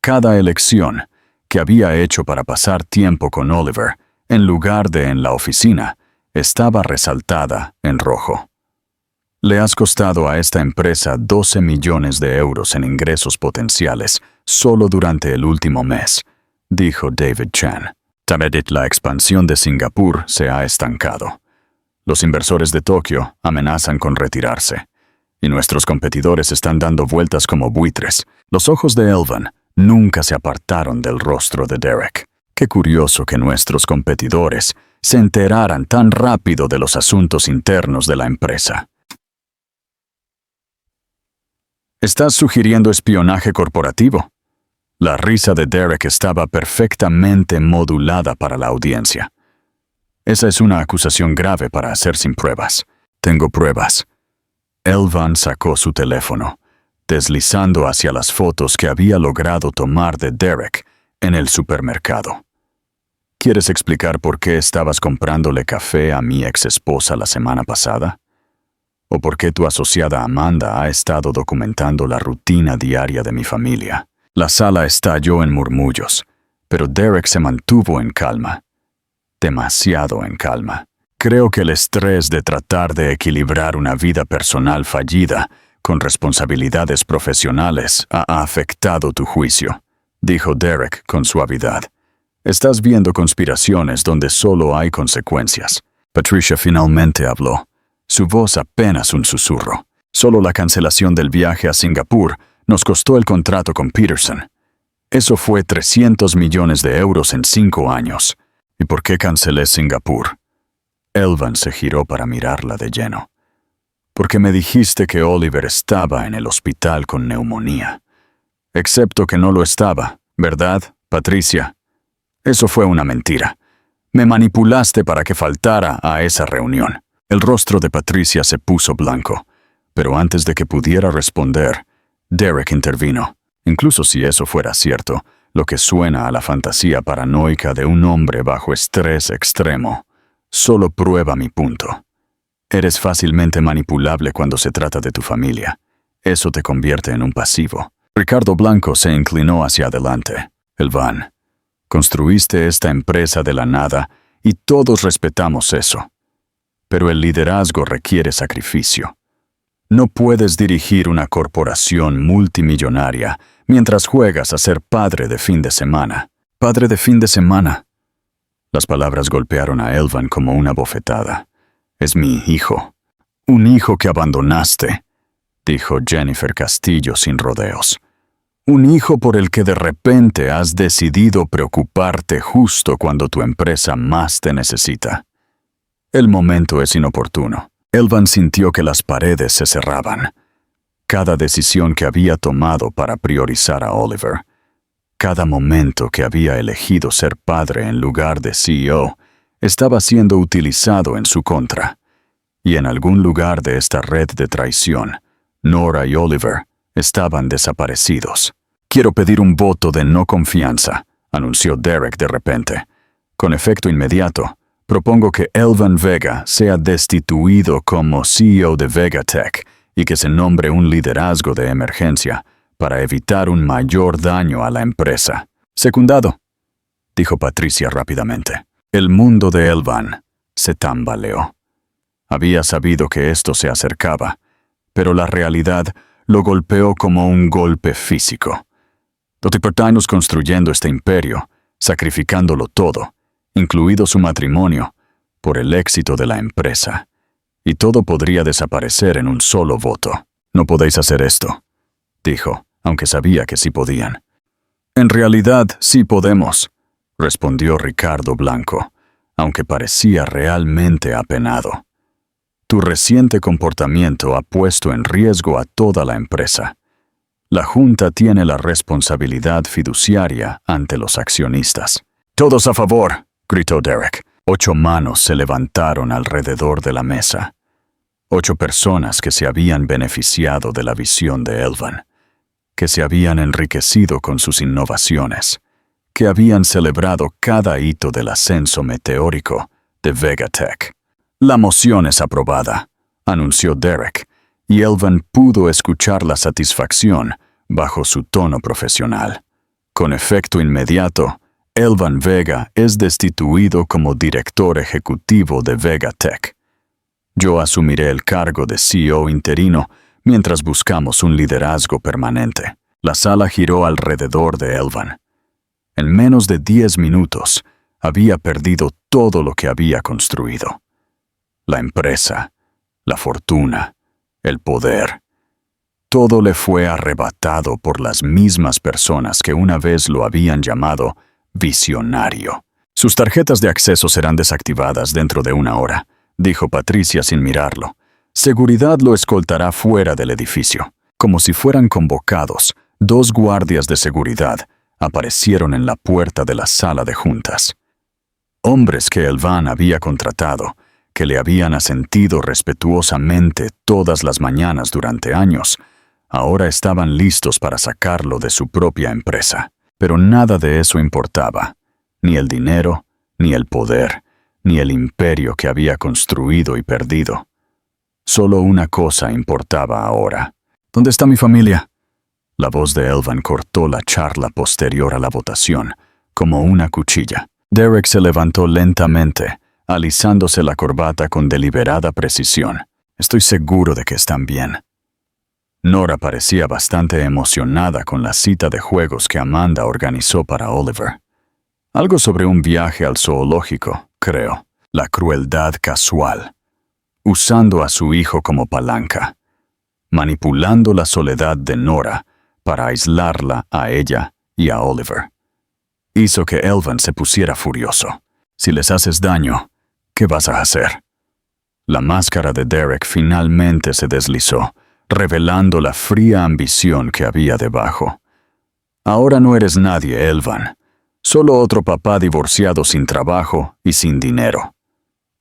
S1: Cada elección que había hecho para pasar tiempo con Oliver, en lugar de en la oficina, estaba resaltada en rojo. «Le has costado a esta empresa 12 millones de euros en ingresos potenciales solo durante el último mes», dijo David Chan. «La expansión de Singapur se ha estancado. Los inversores de Tokio amenazan con retirarse, y nuestros competidores están dando vueltas como buitres». Los ojos de Elvan nunca se apartaron del rostro de Derek. Qué curioso que nuestros competidores se enteraran tan rápido de los asuntos internos de la empresa. ¿Estás sugiriendo espionaje corporativo? La risa de Derek estaba perfectamente modulada para la audiencia. Esa es una acusación grave para hacer sin pruebas. Tengo pruebas. Elvan sacó su teléfono, deslizando hacia las fotos que había logrado tomar de Derek en el supermercado. ¿Quieres explicar por qué estabas comprándole café a mi exesposa la semana pasada? ¿O por qué tu asociada Amanda ha estado documentando la rutina diaria de mi familia? La sala estalló en murmullos, pero Derek se mantuvo en calma. Demasiado en calma. Creo que el estrés de tratar de equilibrar una vida personal fallida con responsabilidades profesionales ha afectado tu juicio, dijo Derek con suavidad. Estás viendo conspiraciones donde solo hay consecuencias. Patricia finalmente habló, su voz apenas un susurro. Solo la cancelación del viaje a Singapur nos costó el contrato con Peterson. Eso fue 300 millones de euros en 5 años. ¿Y por qué cancelé Singapur? Elvan se giró para mirarla de lleno. Porque me dijiste que Oliver estaba en el hospital con neumonía. Excepto que no lo estaba, ¿verdad, Patricia? Eso fue una mentira. Me manipulaste para que faltara a esa reunión. El rostro de Patricia se puso blanco. Pero antes de que pudiera responder, Derek intervino. Incluso si eso fuera cierto, lo que suena a la fantasía paranoica de un hombre bajo estrés extremo, solo prueba mi punto. Eres fácilmente manipulable cuando se trata de tu familia. Eso te convierte en un pasivo. Ricardo Blanco se inclinó hacia adelante. Elvan, construiste esta empresa de la nada y todos respetamos eso. Pero el liderazgo requiere sacrificio. No puedes dirigir una corporación multimillonaria mientras juegas a ser padre de fin de semana. Padre de fin de semana. Las palabras golpearon a Elvan como una bofetada. Es mi hijo. Un hijo que abandonaste, dijo Jennifer Castillo sin rodeos. Un hijo por el que de repente has decidido preocuparte justo cuando tu empresa más te necesita. El momento es inoportuno. Elvan sintió que las paredes se cerraban. Cada decisión que había tomado para priorizar a Oliver, cada momento que había elegido ser padre en lugar de CEO, estaba siendo utilizado en su contra. Y en algún lugar de esta red de traición, Nora y Oliver estaban desaparecidos. Quiero pedir un voto de no confianza, anunció Derek de repente. Con efecto inmediato, propongo que Elvan Vega sea destituido como CEO de Vegatech y que se nombre un liderazgo de emergencia para evitar un mayor daño a la empresa. Secundado, dijo Patricia rápidamente. El mundo de Elvan se tambaleó. Había sabido que esto se acercaba, pero la realidad lo golpeó como un golpe físico. Los libertanos construyendo este imperio, sacrificándolo todo, incluido su matrimonio, por el éxito de la empresa. Y todo podría desaparecer en un solo voto. No podéis hacer esto, dijo, aunque sabía que sí podían. En realidad, sí podemos, respondió Ricardo Blanco, aunque parecía realmente apenado. Tu reciente comportamiento ha puesto en riesgo a toda la empresa. La Junta tiene la responsabilidad fiduciaria ante los accionistas. «Todos a favor», gritó Derek. 8 manos se levantaron alrededor de la mesa. 8 personas que se habían beneficiado de la visión de Elvan, que se habían enriquecido con sus innovaciones, que habían celebrado cada hito del ascenso meteórico de Vegatech. «La moción es aprobada», anunció Derek, y Elvan pudo escuchar la satisfacción bajo su tono profesional. Con efecto inmediato, Elvan Vega es destituido como director ejecutivo de Vegatech. Yo asumiré el cargo de CEO interino mientras buscamos un liderazgo permanente. La sala giró alrededor de Elvan. En menos de 10 minutos, había perdido todo lo que había construido. La empresa, la fortuna, el poder. Todo le fue arrebatado por las mismas personas que una vez lo habían llamado visionario. Sus tarjetas de acceso serán desactivadas dentro de 1 hora, dijo Patricia sin mirarlo. Seguridad lo escoltará fuera del edificio. Como si fueran convocados, 2 guardias de seguridad aparecieron en la puerta de la sala de juntas. Hombres que Elvan había contratado, que le habían asentido respetuosamente todas las mañanas durante años, ahora estaban listos para sacarlo de su propia empresa. Pero nada de eso importaba, ni el dinero, ni el poder, ni el imperio que había construido y perdido. Solo una cosa importaba ahora. ¿Dónde está mi familia? La voz de Elvan cortó la charla posterior a la votación, como una cuchilla. Derek se levantó lentamente, alisándose la corbata con deliberada precisión. Estoy seguro de que están bien. Nora parecía bastante emocionada con la cita de juegos que Amanda organizó para Oliver. Algo sobre un viaje al zoológico, creo. La crueldad casual. Usando a su hijo como palanca. Manipulando la soledad de Nora para aislarla a ella y a Oliver. Hizo que Elvan se pusiera furioso. Si les haces daño, ¿qué vas a hacer? La máscara de Derek finalmente se deslizó, revelando la fría ambición que había debajo. Ahora no eres nadie, Elvan. Solo otro papá divorciado sin trabajo y sin dinero.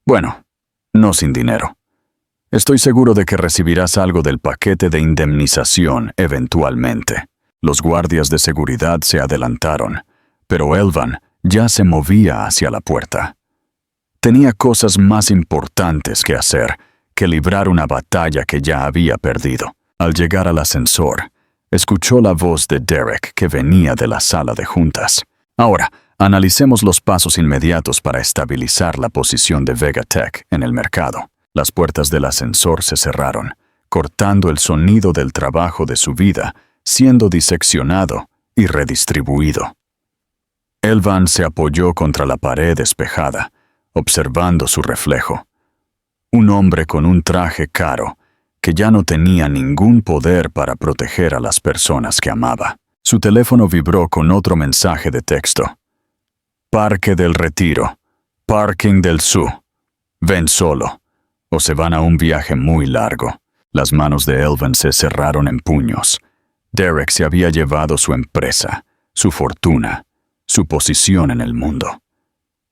S1: Bueno, no sin dinero. Estoy seguro de que recibirás algo del paquete de indemnización eventualmente. Los guardias de seguridad se adelantaron, pero Elvan ya se movía hacia la puerta. Tenía cosas más importantes que hacer que librar una batalla que ya había perdido. Al llegar al ascensor, escuchó la voz de Derek que venía de la sala de juntas. Ahora, analicemos los pasos inmediatos para estabilizar la posición de Vegatech en el mercado. Las puertas del ascensor se cerraron, cortando el sonido del trabajo de su vida, siendo diseccionado y redistribuido. Elvan se apoyó contra la pared despejada, observando su reflejo. Un hombre con un traje caro, que ya no tenía ningún poder para proteger a las personas que amaba. Su teléfono vibró con otro mensaje de texto. Parque del Retiro, Parking del Zoo. Ven solo, o se van a un viaje muy largo. Las manos de Elvan se cerraron en puños. Derek se había llevado su empresa, su fortuna, su posición en el mundo.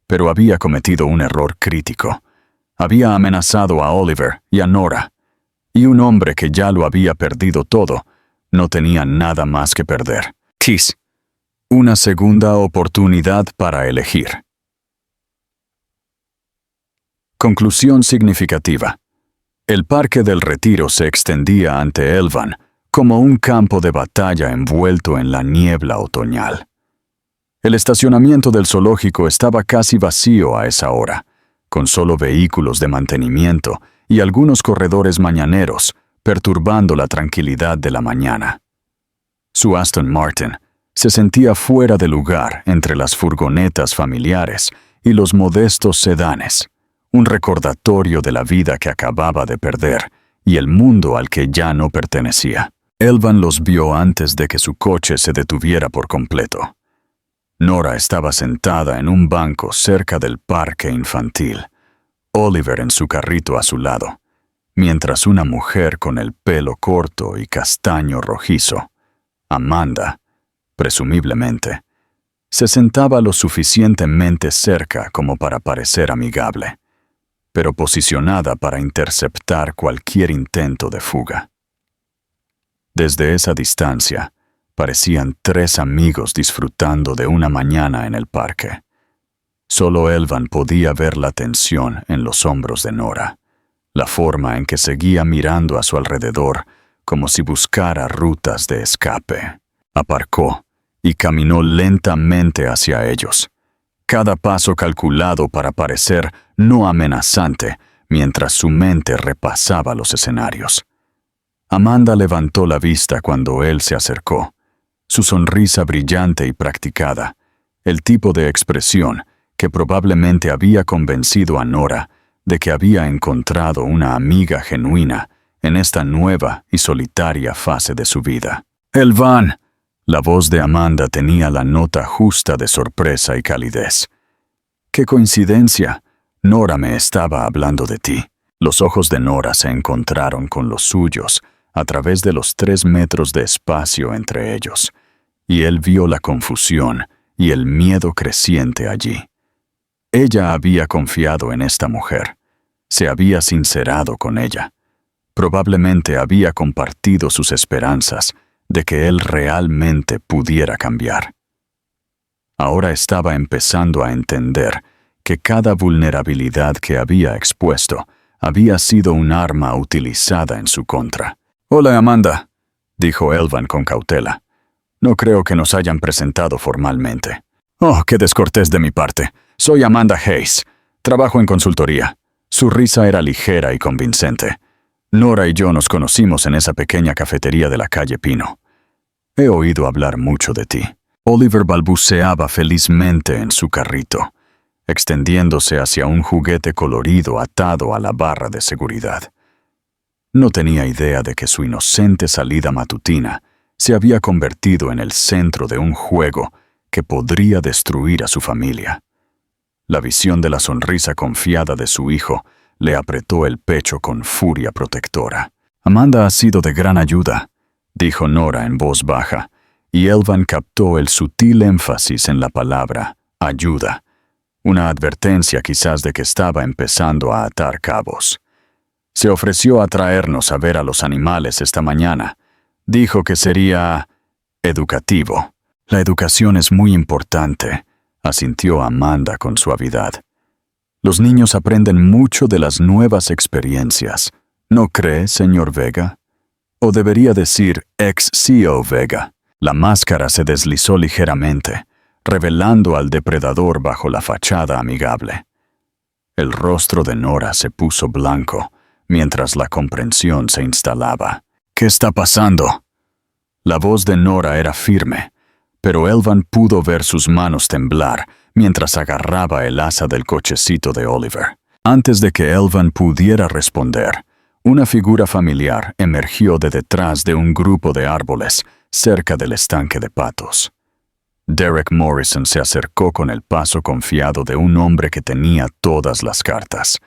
S1: Pero había cometido un error crítico. Había amenazado a Oliver y a Nora, y un hombre que ya lo había perdido todo, no tenía nada más que perder. Kiss. Una segunda oportunidad para elegir. Conclusión significativa. El Parque del Retiro se extendía ante Elvan como un campo de batalla envuelto en la niebla otoñal. El estacionamiento del zoológico estaba casi vacío a esa hora, con solo vehículos de mantenimiento y algunos corredores mañaneros perturbando la tranquilidad de la mañana. Su Aston Martin se sentía fuera de lugar entre las furgonetas familiares y los modestos sedanes, un recordatorio de la vida que acababa de perder y el mundo al que ya no pertenecía. Elvan los vio antes de que su coche se detuviera por completo. Nora estaba sentada en un banco cerca del parque infantil, Oliver en su carrito a su lado, mientras una mujer con el pelo corto y castaño rojizo, Amanda, presumiblemente, se sentaba lo suficientemente cerca como para parecer amigable, pero posicionada para interceptar cualquier intento de fuga. Desde esa distancia, parecían tres amigos disfrutando de una mañana en el parque. Solo Elvan podía ver la tensión en los hombros de Nora, la forma en que seguía mirando a su alrededor como si buscara rutas de escape. Aparcó y caminó lentamente hacia ellos, cada paso calculado para parecer no amenazante mientras su mente repasaba los escenarios. Amanda levantó la vista cuando él se acercó, su sonrisa brillante y practicada, el tipo de expresión que probablemente había convencido a Nora de que había encontrado una amiga genuina en esta nueva y solitaria fase de su vida. «Elvan», la voz de Amanda tenía la nota justa de sorpresa y calidez. «¡Qué coincidencia! Nora me estaba hablando de ti». Los ojos de Nora se encontraron con los suyos a través de los 3 metros de espacio entre ellos, y él vio la confusión y el miedo creciente allí. Ella había confiado en esta mujer, se había sincerado con ella. Probablemente había compartido sus esperanzas de que él realmente pudiera cambiar. Ahora estaba empezando a entender que cada vulnerabilidad que había expuesto había sido un arma utilizada en su contra. «Hola, Amanda», dijo Elvan con cautela. «No creo que nos hayan presentado formalmente». «Oh, qué descortés de mi parte. Soy Amanda Hayes. Trabajo en consultoría». Su risa era ligera y convincente. «Nora y yo nos conocimos en esa pequeña cafetería de la calle Pino. He oído hablar mucho de ti». Oliver balbuceaba felizmente en su carrito, extendiéndose hacia un juguete colorido atado a la barra de seguridad. No tenía idea de que su inocente salida matutina se había convertido en el centro de un juego que podría destruir a su familia. La visión de la sonrisa confiada de su hijo le apretó el pecho con furia protectora. «Amanda ha sido de gran ayuda», dijo Nora en voz baja, y Elvan captó el sutil énfasis en la palabra ayuda, una advertencia quizás de que estaba empezando a atar cabos. Se ofreció a traernos a ver a los animales esta mañana. Dijo que sería educativo. La educación es muy importante, asintió Amanda con suavidad. Los niños aprenden mucho de las nuevas experiencias. ¿No cree, señor Vega? O debería decir ex-CEO Vega. La máscara se deslizó ligeramente, revelando al depredador bajo la fachada amigable. El rostro de Nora se puso blanco, mientras la comprensión se instalaba. ¿Qué está pasando? La voz de Nora era firme, pero Elvan pudo ver sus manos temblar mientras agarraba el asa del cochecito de Oliver. Antes de que Elvan pudiera responder, una figura familiar emergió de detrás de un grupo de árboles cerca del estanque de patos. Derek Morrison se acercó con el paso confiado de un hombre que tenía todas las cartas.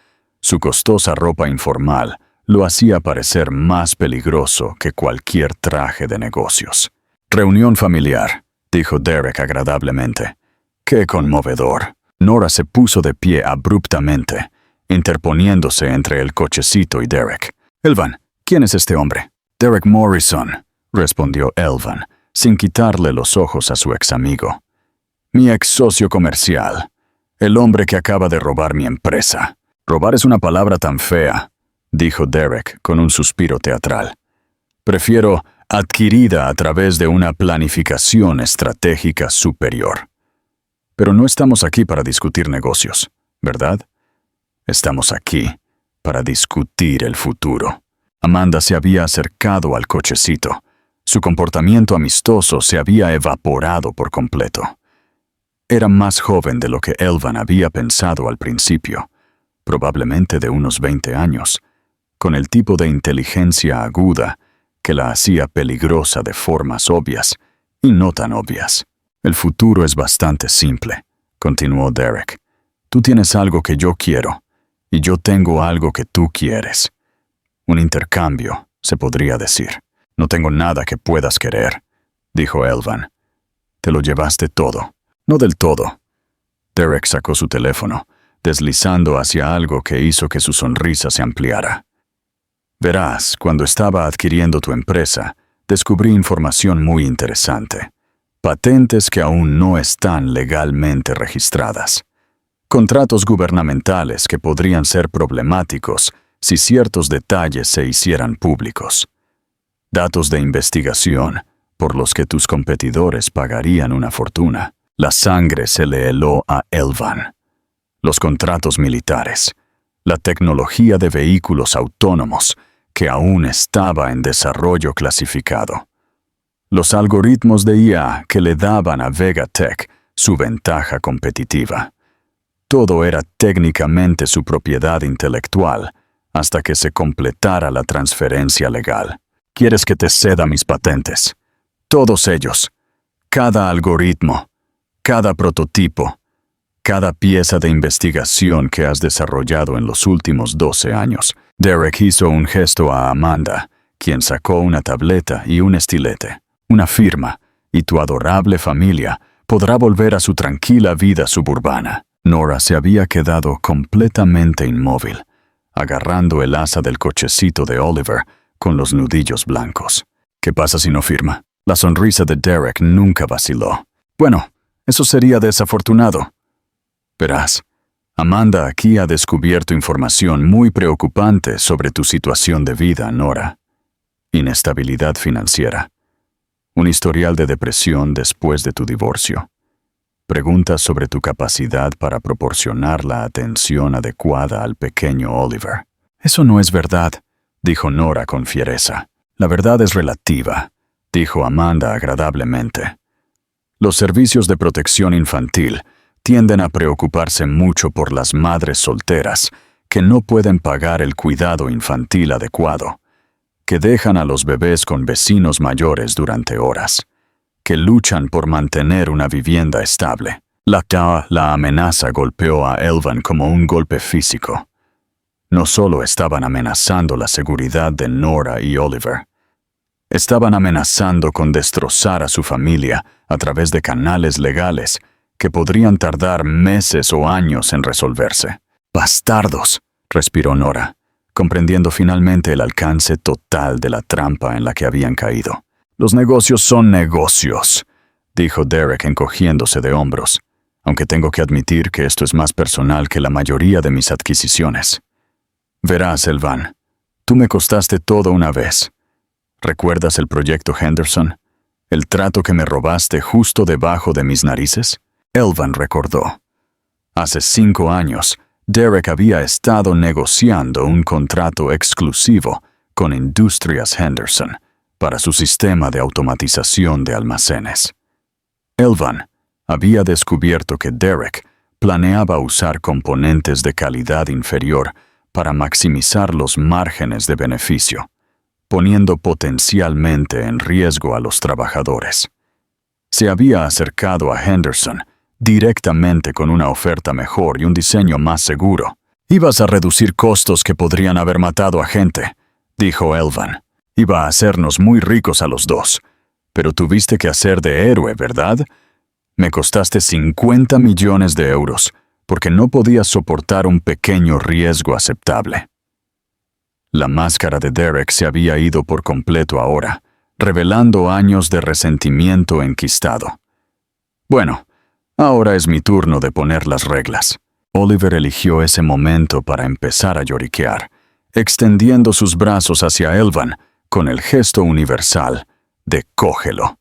S1: Su costosa ropa informal lo hacía parecer más peligroso que cualquier traje de negocios. «Reunión familiar», dijo Derek agradablemente. «Qué conmovedor». Nora se puso de pie abruptamente, interponiéndose entre el cochecito y Derek. «Elvan, ¿quién es este hombre?» «Derek Morrison», respondió Elvan, sin quitarle los ojos a su ex amigo. «Mi ex socio comercial. El hombre que acaba de robar mi empresa». «Robar es una palabra tan fea», dijo Derek con un suspiro teatral. «Prefiero adquirida a través de una planificación estratégica superior. Pero no estamos aquí para discutir negocios, ¿verdad? Estamos aquí para discutir el futuro». Amanda se había acercado al cochecito. Su comportamiento amistoso se había evaporado por completo. Era más joven de lo que Elvan había pensado al principio, probablemente de unos 20 años, con el tipo de inteligencia aguda que la hacía peligrosa de formas obvias y no tan obvias. «El futuro es bastante simple», continuó Derek. «Tú tienes algo que yo quiero, y yo tengo algo que tú quieres. Un intercambio, se podría decir». «No tengo nada que puedas querer», dijo Elvan. «Te lo llevaste todo». «No del todo». Derek sacó su teléfono, deslizando hacia algo que hizo que su sonrisa se ampliara. «Verás, cuando estaba adquiriendo tu empresa, descubrí información muy interesante. Patentes que aún no están legalmente registradas. Contratos gubernamentales que podrían ser problemáticos si ciertos detalles se hicieran públicos. Datos de investigación por los que tus competidores pagarían una fortuna». La sangre se le heló a Elvan. Los contratos militares, la tecnología de vehículos autónomos que aún estaba en desarrollo clasificado, los algoritmos de IA que le daban a Vegatech su ventaja competitiva. Todo era técnicamente su propiedad intelectual hasta que se completara la transferencia legal. «¿Quieres que te ceda mis patentes? Todos ellos, cada algoritmo, cada prototipo, cada pieza de investigación que has desarrollado en los últimos 12 años». Derek hizo un gesto a Amanda, quien sacó una tableta y un estilete. «Una firma, y tu adorable familia podrá volver a su tranquila vida suburbana». Nora se había quedado completamente inmóvil, agarrando el asa del cochecito de Oliver con los nudillos blancos. «¿Qué pasa si no firma?» La sonrisa de Derek nunca vaciló. «Bueno, eso sería desafortunado. Verás, Amanda aquí ha descubierto información muy preocupante sobre tu situación de vida, Nora. Inestabilidad financiera. Un historial de depresión después de tu divorcio. Preguntas sobre tu capacidad para proporcionar la atención adecuada al pequeño Oliver». «Eso no es verdad», dijo Nora con fiereza. «La verdad es relativa», dijo Amanda agradablemente. «Los servicios de protección infantil tienden a preocuparse mucho por las madres solteras que no pueden pagar el cuidado infantil adecuado, que dejan a los bebés con vecinos mayores durante horas, que luchan por mantener una vivienda estable». La amenaza golpeó a Elvan como un golpe físico. No solo estaban amenazando la seguridad de Nora y Oliver, estaban amenazando con destrozar a su familia a través de canales legales que podrían tardar meses o años en resolverse. «Bastardos», respiró Nora. comprendiendo finalmente el alcance total de la trampa en la que habían caído. «Los negocios son negocios», dijo Derek encogiéndose de hombros, aunque tengo que admitir que esto es más personal que la mayoría de mis adquisiciones. «Verás, Elvan, tú me costaste todo una vez. ¿Recuerdas el proyecto Henderson? ¿El trato que me robaste justo debajo de mis narices?» Elvan recordó. Hace 5 años, Derek había estado negociando un contrato exclusivo con Industrias Henderson para su sistema de automatización de almacenes. Elvan había descubierto que Derek planeaba usar componentes de calidad inferior para maximizar los márgenes de beneficio, poniendo potencialmente en riesgo a los trabajadores. Se había acercado a Henderson directamente con una oferta mejor y un diseño más seguro. «Ibas a reducir costos que podrían haber matado a gente», dijo Elvan. «Iba a hacernos muy ricos a los dos. Pero tuviste que hacer de héroe, ¿verdad? Me costaste 50 millones de euros, porque no podías soportar un pequeño riesgo aceptable». La máscara de Derek se había ido por completo ahora, revelando años de resentimiento enquistado. «Bueno, ahora es mi turno de poner las reglas». Oliver eligió ese momento para empezar a lloriquear, extendiendo sus brazos hacia Elvan con el gesto universal de «cógelo».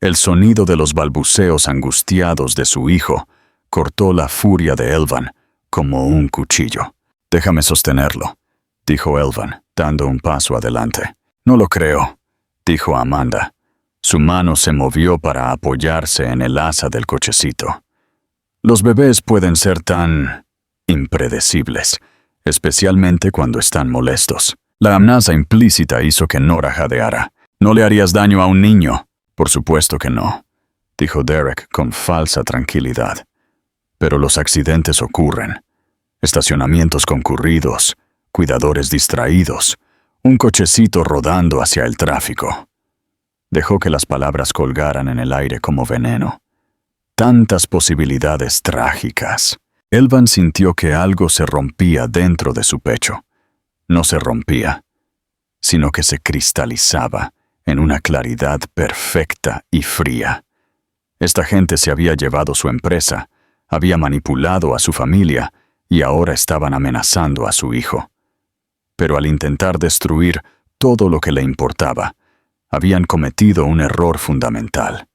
S1: El sonido de los balbuceos angustiados de su hijo cortó la furia de Elvan como un cuchillo. «Déjame sostenerlo», dijo Elvan, dando un paso adelante. «No lo creo», dijo Amanda. Su mano se movió para apoyarse en el asa del cochecito. «Los bebés pueden ser tan impredecibles, especialmente cuando están molestos». La amenaza implícita hizo que Nora jadeara. «¿No le harías daño a un niño?» «Por supuesto que no», dijo Derek con falsa tranquilidad. «Pero los accidentes ocurren. Estacionamientos concurridos, cuidadores distraídos, un cochecito rodando hacia el tráfico». Dejó que las palabras colgaran en el aire como veneno. Tantas posibilidades trágicas. Elvan sintió que algo se rompía dentro de su pecho. No se rompía, sino que se cristalizaba en una claridad perfecta y fría. Esta gente se había llevado su empresa, había manipulado a su familia y ahora estaban amenazando a su hijo. Pero al intentar destruir todo lo que le importaba, habían cometido un error fundamental.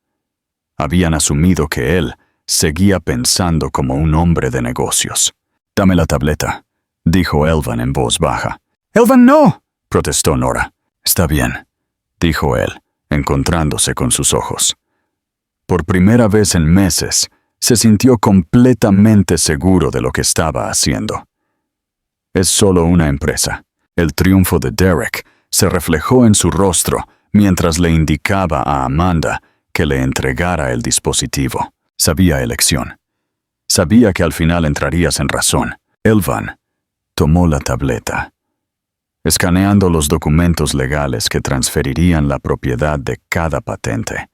S1: Habían asumido que él seguía pensando como un hombre de negocios. «Dame la tableta», dijo Elvan en voz baja. «¡Elvan, no!», protestó Nora. «Está bien», dijo él, encontrándose con sus ojos. Por primera vez en meses, se sintió completamente seguro de lo que estaba haciendo. Es solo una empresa. El triunfo de Derek se reflejó en su rostro mientras le indicaba a Amanda que le entregara el dispositivo. Sabía elección. Sabía que al final entrarías en razón. Elvan tomó la tableta. Escaneando los documentos legales que transferirían la propiedad de cada patente,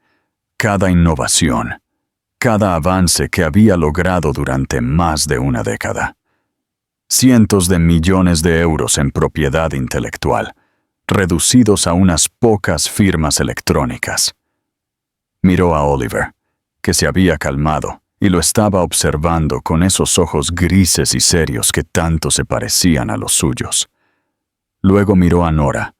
S1: cada innovación, cada avance que había logrado durante más de una década. Cientos de millones de euros en propiedad intelectual, reducidos a unas pocas firmas electrónicas. Miró a Oliver, que se había calmado y lo estaba observando con esos ojos grises y serios que tanto se parecían a los suyos. Luego miró a Nora,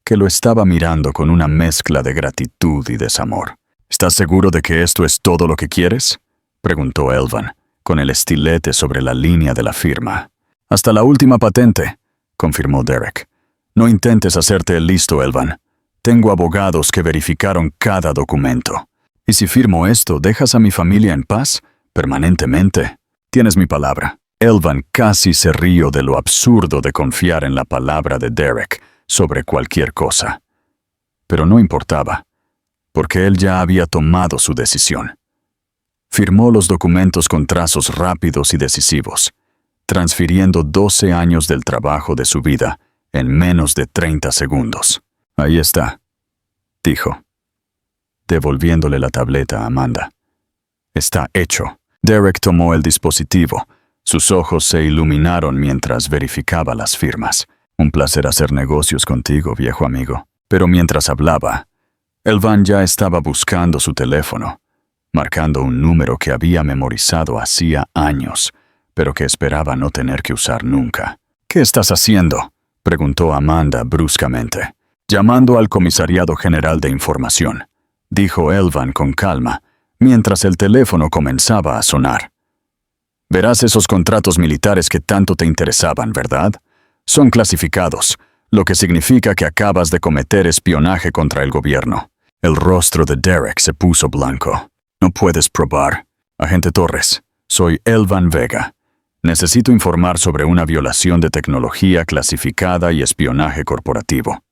S1: que lo estaba mirando con una mezcla de gratitud y desamor. «¿Estás seguro de que esto es todo lo que quieres?», preguntó Elvan, con el estilete sobre la línea de la firma. «Hasta la última patente», confirmó Derek. «No intentes hacerte el listo, Elvan. Tengo abogados que verificaron cada documento. Y si firmo esto, ¿dejas a mi familia en paz? ¿Permanentemente? Tienes mi palabra». Elvan casi se rió de lo absurdo de confiar en la palabra de Derek sobre cualquier cosa. Pero no importaba, porque él ya había tomado su decisión. Firmó los documentos con trazos rápidos y decisivos, transfiriendo 12 años del trabajo de su vida en menos de 30 segundos. «Ahí está», dijo, devolviéndole la tableta a Amanda. «Está hecho». Derek tomó el dispositivo. Sus ojos se iluminaron mientras verificaba las firmas. Un placer hacer negocios contigo, viejo amigo. Pero mientras hablaba, Elvan ya estaba buscando su teléfono, marcando un número que había memorizado hacía años, pero que esperaba no tener que usar nunca. ¿Qué estás haciendo?, preguntó Amanda bruscamente. Llamando al Comisariado General de Información, dijo Elvan con calma, mientras el teléfono comenzaba a sonar. Verás esos contratos militares que tanto te interesaban, ¿verdad? Son clasificados, lo que significa que acabas de cometer espionaje contra el gobierno. El rostro de Derek se puso blanco. No puedes probar. Agente Torres, soy Elvan Vega. Necesito informar sobre una violación de tecnología clasificada y espionaje corporativo.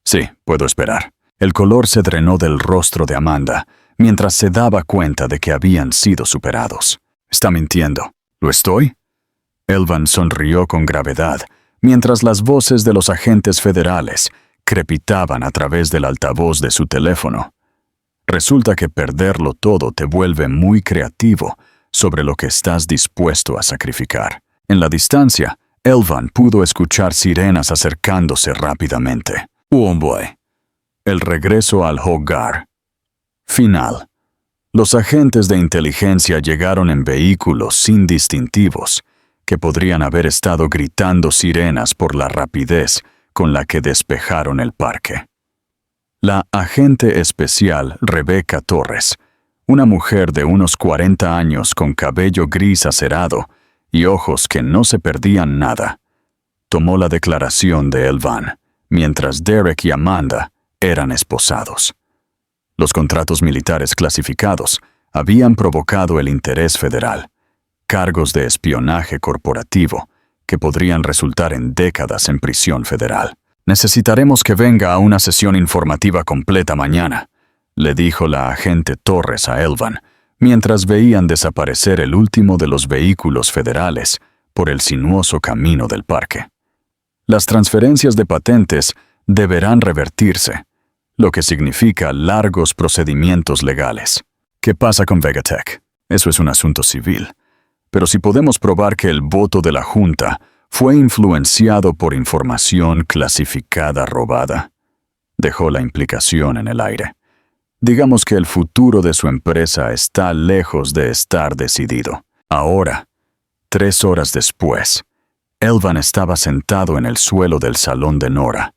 S1: Sí, puedo esperar. El color se drenó del rostro de Amanda, mientras se daba cuenta de que habían sido superados. Está mintiendo. ¿Lo estoy? Elvan sonrió con gravedad, mientras las voces de los agentes federales crepitaban a través del altavoz de su teléfono. Resulta que perderlo todo te vuelve muy creativo sobre lo que estás dispuesto a sacrificar. En la distancia, Elvan pudo escuchar sirenas acercándose rápidamente. Hombre. El regreso al hogar. Final. Los agentes de inteligencia llegaron en vehículos sin distintivos, que podrían haber estado gritando sirenas por la rapidez con la que despejaron el parque. La agente especial Rebecca Torres, una mujer de unos 40 años con cabello gris acerado y ojos que no se perdían nada, tomó la declaración de Elvan, mientras Derek y Amanda eran esposados. Los contratos militares clasificados habían provocado el interés federal, cargos de espionaje corporativo que podrían resultar en décadas en prisión federal. Necesitaremos que venga a una sesión informativa completa mañana, le dijo la agente Torres a Elvan, mientras veían desaparecer el último de los vehículos federales por el sinuoso camino del parque. Las transferencias de patentes deberán revertirse, lo que significa largos procedimientos legales. ¿Qué pasa con Vegatech? Eso es un asunto civil. Pero si podemos probar que el voto de la Junta fue influenciado por información clasificada robada, dejó la implicación en el aire. Digamos que el futuro de su empresa está lejos de estar decidido. Ahora, 3 horas después, Elvan estaba sentado en el suelo del salón de Nora,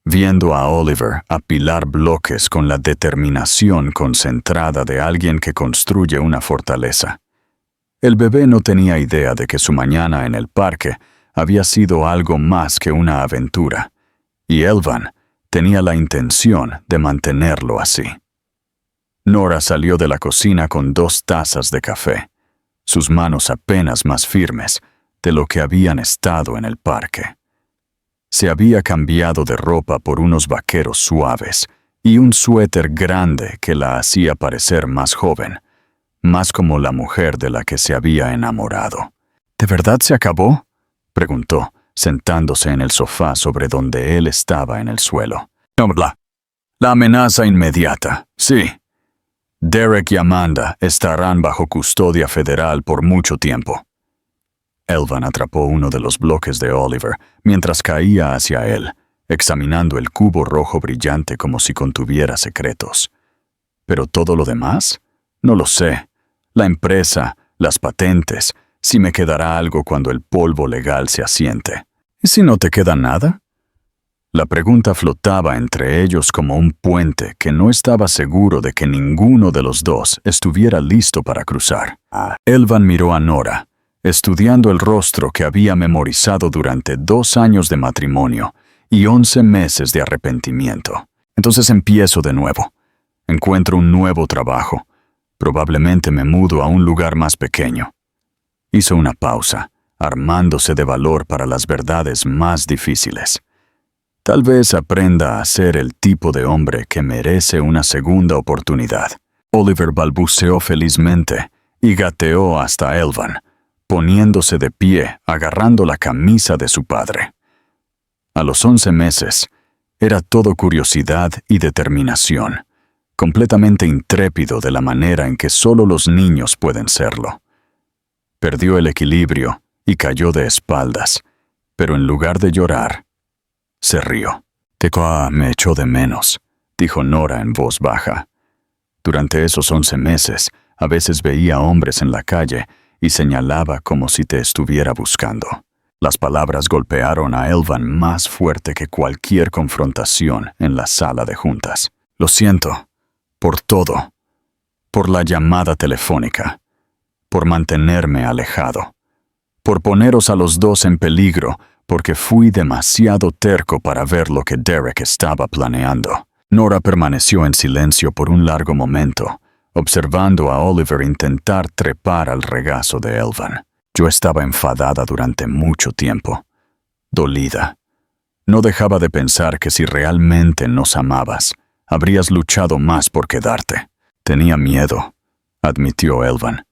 S1: viendo a Oliver apilar bloques con la determinación concentrada de alguien que construye una fortaleza. El bebé no tenía idea de que su mañana en el parque había sido algo más que una aventura, y Elvan tenía la intención de mantenerlo así. Nora salió de la cocina con 2 tazas de café, sus manos apenas más firmes de lo que habían estado en el parque. Se había cambiado de ropa por unos vaqueros suaves y un suéter grande que la hacía parecer más joven, más como la mujer de la que se había enamorado. ¿De verdad se acabó?, preguntó, sentándose en el sofá sobre donde él estaba en el suelo. No, la amenaza inmediata, sí. Derek y Amanda estarán bajo custodia federal por mucho tiempo. Elvan atrapó uno de los bloques de Oliver mientras caía hacia él, examinando el cubo rojo brillante como si contuviera secretos. ¿Pero todo lo demás? No lo sé. La empresa, las patentes, si me quedará algo cuando el polvo legal se asiente. ¿Y si no te queda nada? La pregunta flotaba entre ellos como un puente que no estaba seguro de que ninguno de los dos estuviera listo para cruzar. Elvan miró a Nora, estudiando el rostro que había memorizado durante 2 años de matrimonio y 11 meses de arrepentimiento. Entonces empiezo de nuevo. Encuentro un nuevo trabajo. Probablemente me mudo a un lugar más pequeño. Hizo una pausa, armándose de valor para las verdades más difíciles. Tal vez aprenda a ser el tipo de hombre que merece una segunda oportunidad. Oliver balbuceó felizmente y gateó hasta Elvan, poniéndose de pie, agarrando la camisa de su padre. A los 11 meses, era todo curiosidad y determinación, completamente intrépido de la manera en que solo los niños pueden serlo. Perdió el equilibrio y cayó de espaldas, pero en lugar de llorar, Se rió. Tekoa me echó de menos, dijo Nora en voz baja. Durante esos 11 meses, a veces veía hombres en la calle y señalaba como si te estuviera buscando. Las palabras golpearon a Elvan más fuerte que cualquier confrontación en la sala de juntas. Lo siento, por todo, por la llamada telefónica, por mantenerme alejado, por poneros a los dos en peligro, porque fui demasiado terco para ver lo que Derek estaba planeando. Nora permaneció en silencio por un largo momento, observando a Oliver intentar trepar al regazo de Elvan. Yo estaba enfadada durante mucho tiempo, dolida. No dejaba de pensar que si realmente nos amabas, habrías luchado más por quedarte. Tenía miedo, admitió Elvan.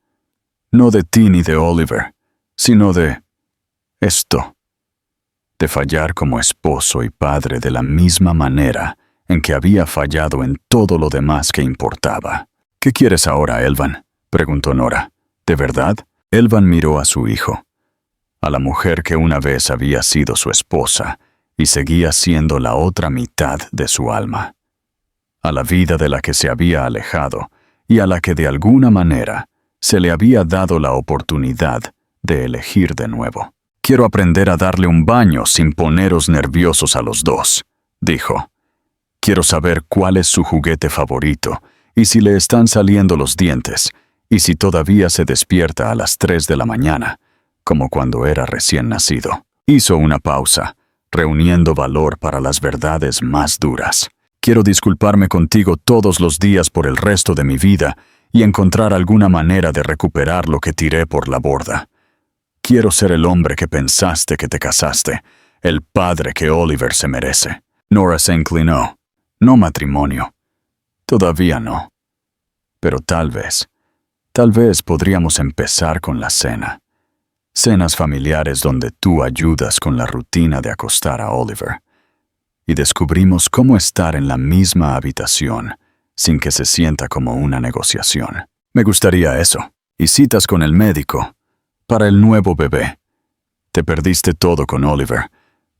S1: No de ti ni de Oliver, sino de esto. De fallar como esposo y padre de la misma manera en que había fallado en todo lo demás que importaba. ¿Qué quieres ahora, Elvan?, preguntó Nora. ¿De verdad? Elvan miró a su hijo, a la mujer que una vez había sido su esposa y seguía siendo la otra mitad de su alma, a la vida de la que se había alejado y a la que de alguna manera se le había dado la oportunidad de elegir de nuevo. Quiero aprender a darle un baño sin poneros nerviosos a los dos, dijo. Quiero saber cuál es su juguete favorito y si le están saliendo los dientes, y si todavía se despierta a las 3 de la mañana, como cuando era recién nacido. Hizo una pausa, reuniendo valor para las verdades más duras. Quiero disculparme contigo todos los días por el resto de mi vida y encontrar alguna manera de recuperar lo que tiré por la borda. Quiero ser el hombre que pensaste que te casaste, el padre que Oliver se merece. Nora se inclinó. No matrimonio. Todavía no. Pero tal vez podríamos empezar con la cena. Cenas familiares donde tú ayudas con la rutina de acostar a Oliver. Y descubrimos cómo estar en la misma habitación sin que se sienta como una negociación. Me gustaría eso. Y citas con el médico para el nuevo bebé. Te perdiste todo con Oliver,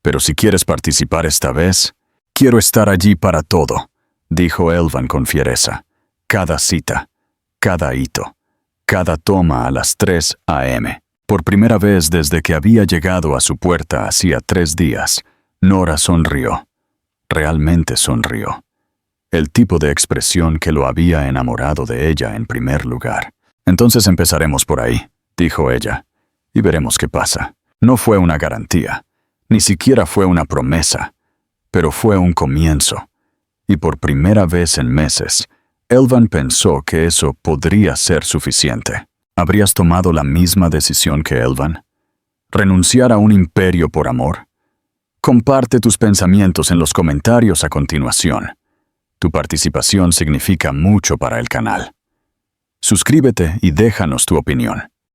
S1: pero si quieres participar esta vez, quiero estar allí para todo, dijo Elvan con fiereza. Cada cita, cada hito, cada toma a las 3 a.m. Por primera vez desde que había llegado a su puerta hacía 3 días, Nora sonrió. Realmente sonrió. El tipo de expresión que lo había enamorado de ella en primer lugar. Entonces empezaremos por ahí, dijo ella, y veremos qué pasa. No fue una garantía, ni siquiera fue una promesa, pero fue un comienzo. Y por primera vez en meses, Elvan pensó que eso podría ser suficiente. ¿Habrías tomado la misma decisión que Elvan? ¿Renunciar a un imperio por amor? Comparte tus pensamientos en los comentarios a continuación. Tu participación significa mucho para el canal. Suscríbete y déjanos tu opinión.